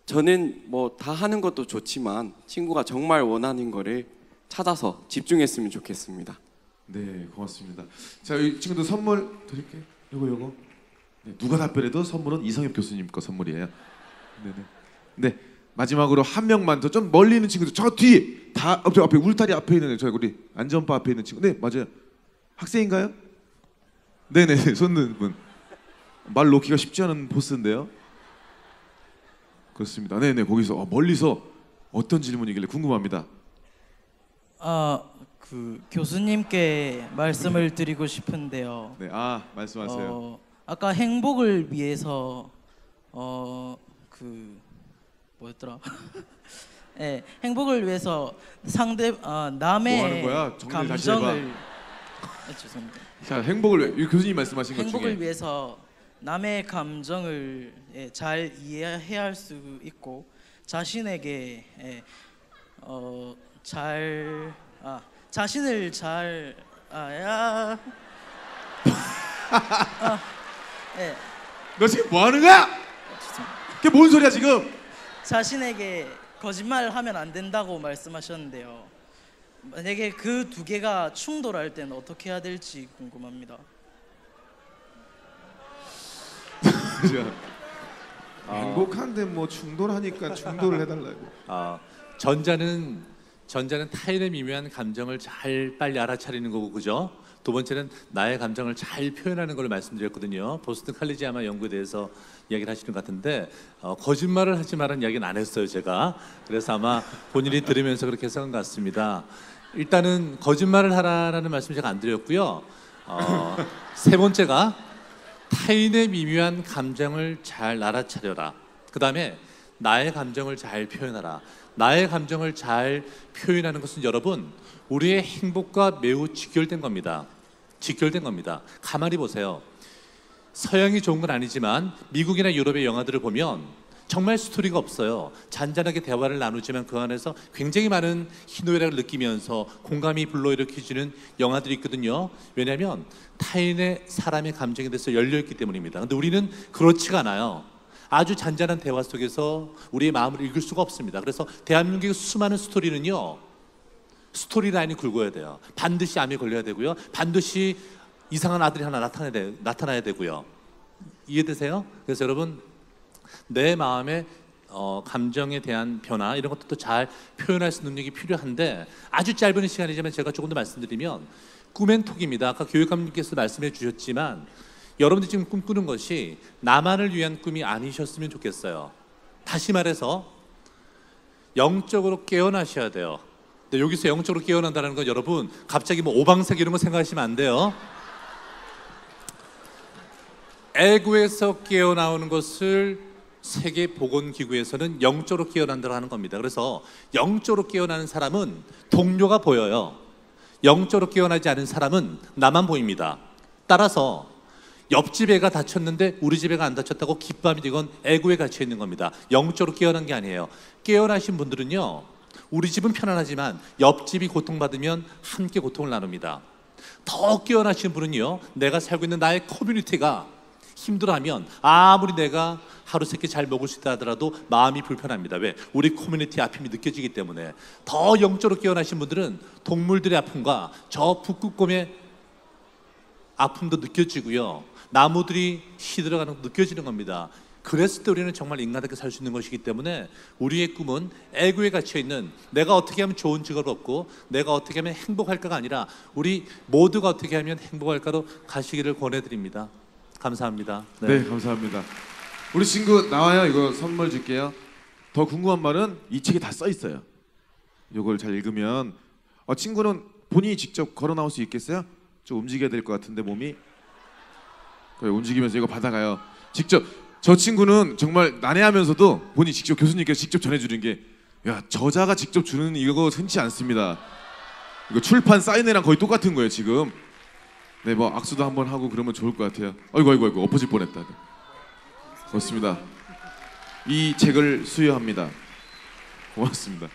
저는 뭐 다 하는 것도 좋지만 친구가 정말 원하는 거를 찾아서 집중했으면 좋겠습니다. 네, 고맙습니다. 자, 이 친구들 선물 드릴게요. 요거. 네, 누가 답변해도 선물은 이성엽 교수님 거 선물이에요. 네네. 네, 마지막으로 한 명만 더 좀 멀리 있는 친구들 저 뒤에 다 저 앞에 울타리 앞에 있는 저 우리 안전바 앞에 있는 친구. 네, 맞아요. 학생인가요? 네네, 손 드는 분. 말 놓기가 쉽지 않은 포스인데요. 그렇습니다. 네네, 거기서 멀리서 어떤 질문이길래 궁금합니다. 그 교수님께 말씀을 드리고 싶은데요. 네, 말씀하세요. 아까 행복을 위해서 그 뭐였더라? 네, 행복을 위해서 남의 뭐 하는 거야? 정리를 다시 해봐. 감정을 죄송합니다. 자, 행복을 위해 교수님 말씀하신 것 중에 행복을 위해서 남의 감정을 잘 이해해야 할 수 있고 자신에게 자신을 잘 너 지금 뭐 하는 거야? 그게 뭔 소리야 지금? 자신에게 거짓말을 하면 안 된다고 말씀하셨는데요. 만약에 그 두 개가 충돌할 때는 어떻게 해야 될지 궁금합니다. 행복한데 뭐 충돌하니까 충돌을 해달라고. 전자는 타인의 미묘한 감정을 잘 빨리 알아차리는 거고, 그죠? 두 번째는 나의 감정을 잘 표현하는 걸 말씀드렸거든요. 보스턴 칼리지 아마 연구에 대해서 이야기를 하시는 것 같은데 거짓말을 하지 말라는 이야기는 안 했어요, 제가. 그래서 아마 본인이 들으면서 그렇게 생각한 것 같습니다. 일단은 거짓말을 하라는 말씀 제가 안 드렸고요. 세 번째가 타인의 미묘한 감정을 잘 알아차려라. 그 다음에 나의 감정을 잘 표현하라. 나의 감정을 잘 표현하는 것은 여러분 우리의 행복과 매우 직결된 겁니다. 직결된 겁니다. 가만히 보세요. 서양이 좋은 건 아니지만 미국이나 유럽의 영화들을 보면 정말 스토리가 없어요. 잔잔하게 대화를 나누지만 그 안에서 굉장히 많은 희노애락을 느끼면서 공감이 불러일으켜지는 영화들이 있거든요. 왜냐하면 타인의 사람의 감정에 대해서 열려있기 때문입니다. 근데 우리는 그렇지가 않아요. 아주 잔잔한 대화 속에서 우리의 마음을 읽을 수가 없습니다. 그래서 대한민국의 수많은 스토리는요, 스토리라인이 굵어야 돼요. 반드시 암에 걸려야 되고요. 반드시 이상한 아들이 하나 나타나야 되고요. 이해되세요? 그래서 여러분 내 마음의 감정에 대한 변화 이런 것도 잘 표현할 수 있는 능력이 필요한데 아주 짧은 시간이지만 제가 조금 더 말씀드리면 꿈앤톡입니다. 아까 교육감님께서 말씀해 주셨지만 여러분들이 지금 꿈꾸는 것이 나만을 위한 꿈이 아니셨으면 좋겠어요. 다시 말해서 영적으로 깨어나셔야 돼요. 근데 여기서 영적으로 깨어난다는 건 여러분 갑자기 뭐 오방색 이런 거 생각하시면 안 돼요. 에고에서 깨어나오는 것을 세계보건기구에서는 영적으로 깨어난다고 하는 겁니다. 그래서 영적으로 깨어나는 사람은 동료가 보여요. 영적으로 깨어나지 않은 사람은 나만 보입니다. 따라서 옆집 애가 다쳤는데 우리 집 애가 안 다쳤다고 기쁨이 되건 에고에 갇혀 있는 겁니다. 영적으로 깨어난 게 아니에요. 깨어나신 분들은요, 우리 집은 편안하지만 옆집이 고통받으면 함께 고통을 나눕니다. 더 깨어나신 분은요, 내가 살고 있는 나의 커뮤니티가 힘들어하면 아무리 내가 하루 세끼 잘 먹을 수 있다 하더라도 마음이 불편합니다. 왜? 우리 커뮤니티 아픔이 느껴지기 때문에. 더 영적으로 깨어나신 분들은 동물들의 아픔과 저 북극곰의 아픔도 느껴지고요, 나무들이 시들어가는 것도 느껴지는 겁니다. 그랬을 때 우리는 정말 인간답게 살 수 있는 것이기 때문에 우리의 꿈은 에고에 갇혀있는 내가 어떻게 하면 좋은 직업을 얻고 내가 어떻게 하면 행복할까가 아니라 우리 모두가 어떻게 하면 행복할까로 가시기를 권해드립니다. 감사합니다. 네, 감사합니다. 우리 친구 나와요. 이거 선물 줄게요. 더 궁금한 말은 이 책에 다 써 있어요. 이걸 잘 읽으면 친구는 본인이 직접 걸어 나올 수 있겠어요? 좀 움직여야 될 것 같은데 몸이. 그래, 움직이면서 이거 받아가요. 직접. 저 친구는 정말 난해하면서도 본인이 직접 교수님께서 직접 전해주는 게 야, 저자가 직접 주는 이거 흔치 않습니다. 이거 출판 사인회랑 거의 똑같은 거예요 지금. 네, 뭐 악수도 한번 하고 그러면 좋을 것 같아요. 아이고 엎어질 뻔했다. 그렇습니다. 이 책을 수여합니다. 고맙습니다.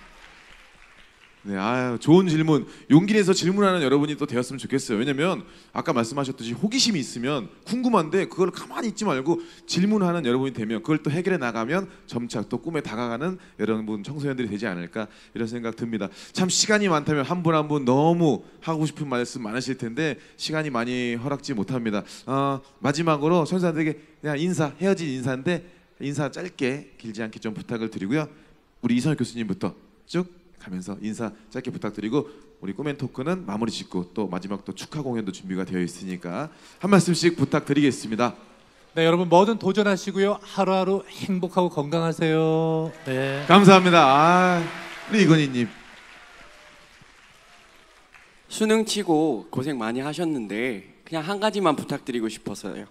네, 아유, 좋은 질문. 용기 내서 질문하는 여러분이 또 되었으면 좋겠어요. 왜냐면 아까 말씀하셨듯이 호기심이 있으면 궁금한데 그걸 가만히 있지 말고 질문하는 여러분이 되면 그걸 또 해결해 나가면 점차 또 꿈에 다가가는 여러분 청소년들이 되지 않을까 이런 생각 듭니다. 참 시간이 많다면 한 분 한 분 너무 하고 싶은 말씀 많으실 텐데 시간이 많이 허락지 못합니다. 마지막으로 청소년들에게 그냥 헤어진 인사인데 인사 짧게 길지 않게 좀 부탁을 드리고요. 우리 이선혁 교수님부터 쭉 가면서 인사 짧게 부탁드리고 우리 꿈앤토크는 마무리 짓고 또 마지막 또 축하 공연도 준비가 되어 있으니까 한 말씀씩 부탁드리겠습니다. 네, 여러분 뭐든 도전하시고요. 하루하루 행복하고 건강하세요. 네. 감사합니다. 우리 이건희님. 수능 치고 고생 많이 하셨는데 그냥 한 가지만 부탁드리고 싶어서요.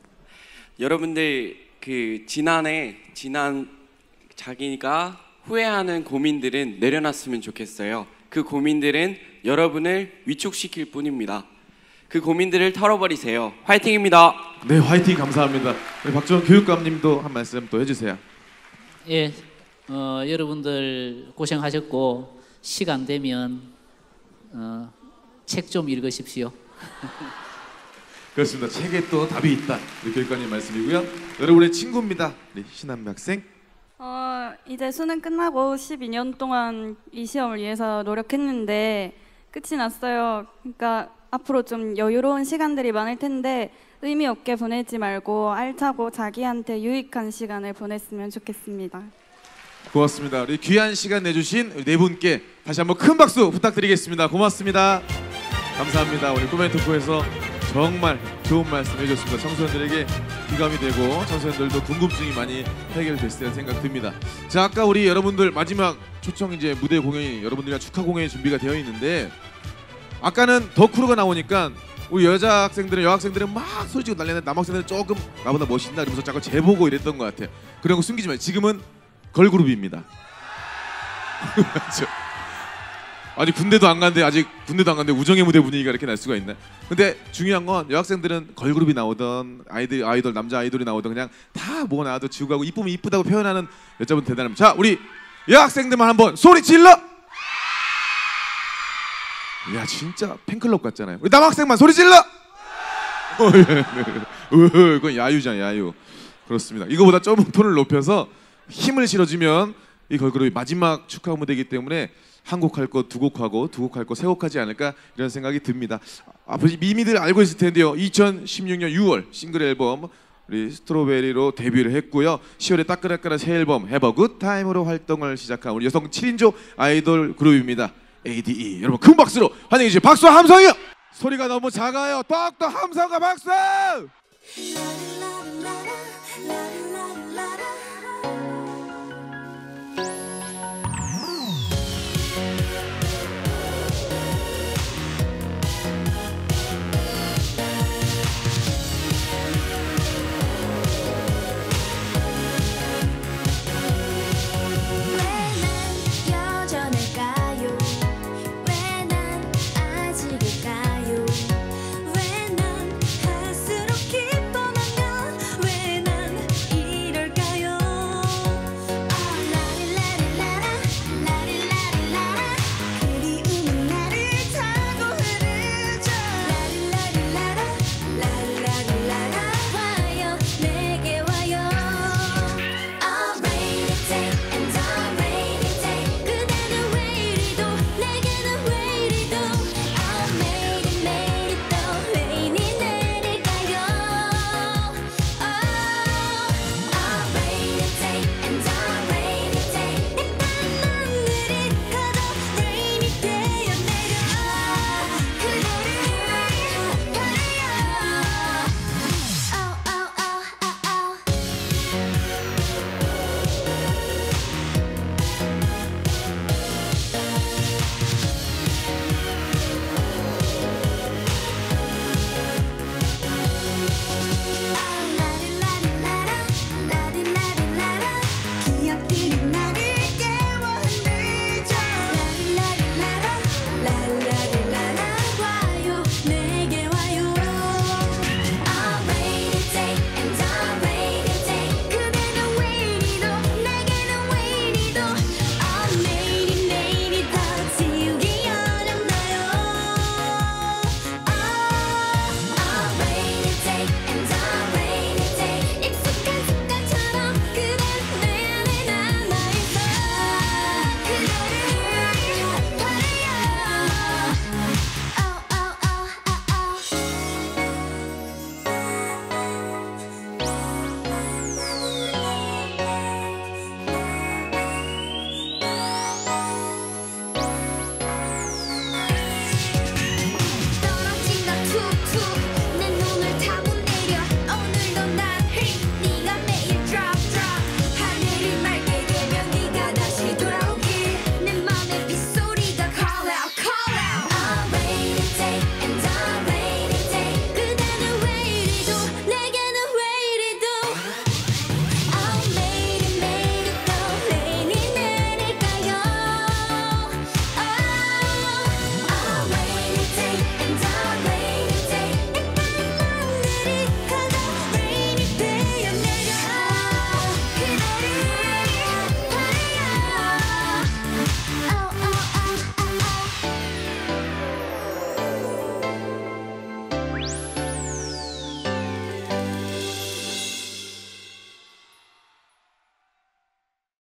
여러분들 그 지난 자기가 후회하는 고민들은 내려놨으면 좋겠어요. 그 고민들은 여러분을 위축시킬 뿐입니다. 그 고민들을 털어버리세요. 화이팅입니다. 네, 화이팅 감사합니다. 우리 박주원 교육감님도 한 말씀 또 해주세요. 예, 여러분들 고생하셨고 시간 되면 책 좀 읽으십시오. 그렇습니다. 책에 또 답이 있다. 우리 교육감님 말씀이고요. 여러분의 친구입니다. 우리 신한미 학생. 이제 수능 끝나고 12년 동안 이 시험을 위해서 노력했는데 끝이 났어요. 그러니까 앞으로 좀 여유로운 시간들이 많을 텐데 의미 없게 보내지 말고 알차고 자기한테 유익한 시간을 보냈으면 좋겠습니다. 고맙습니다. 우리 귀한 시간 내주신 네 분께 다시 한번 큰 박수 부탁드리겠습니다. 고맙습니다. 감사합니다. 우리 꿈앤토크에서 정말 좋은 말씀 해줬습니다. 청소년들에게 귀감이 되고 청소년들도 궁금증이 많이 해결됐을 생각 듭니다. 자, 아까 우리 여러분들 마지막 초청 이제 무대 공연이 여러분들이랑 축하 공연이 준비가 되어 있는데 아까는 덕후로가 나오니까 우리 여학생들은 막 소리치고 난리는데 남학생들은 조금 나보다 멋있나 그러면서 자꾸 재보고 이랬던 것 같아요. 그런 거 숨기지 마요. 지금은 걸그룹입니다. 아직 군대도 안 갔는데 우정의 무대 분위기가 이렇게 날 수가 있나? 근데 중요한 건 여학생들은 걸그룹이 나오던 아이돌 남자 아이돌이 나오던 그냥 다 뭐 나와도 지우고 가고 이쁘면 이쁘다고 표현하는 여자분 대단합니다. 자, 우리 여학생들만 한번 소리 질러! 야, 진짜 팬클럽 같잖아요. 우리 남학생만 소리 질러! 그건 야유잖아, 야유. 그렇습니다. 이거보다 조금 톤을 높여서 힘을 실어주면 이 걸그룹이 마지막 축하 무대이기 때문에 한 곡 할 거 두 곡 하고 두 곡 할 거 세 곡 하지 않을까 이런 생각이 듭니다. 미미들 알고 있을 텐데요. 2016년 6월 싱글 앨범 우리 스트로베리로 데뷔를 했고요. 10월에 따끈따끈한 새 앨범 Have a Good Time으로 활동을 시작한 우리 여성 7인조 아이돌 그룹입니다. ADE. 여러분 큰 박수로 환영해 주세요. 박수 함성이요. 소리가 너무 작아요. 똑똑 함성과 박수.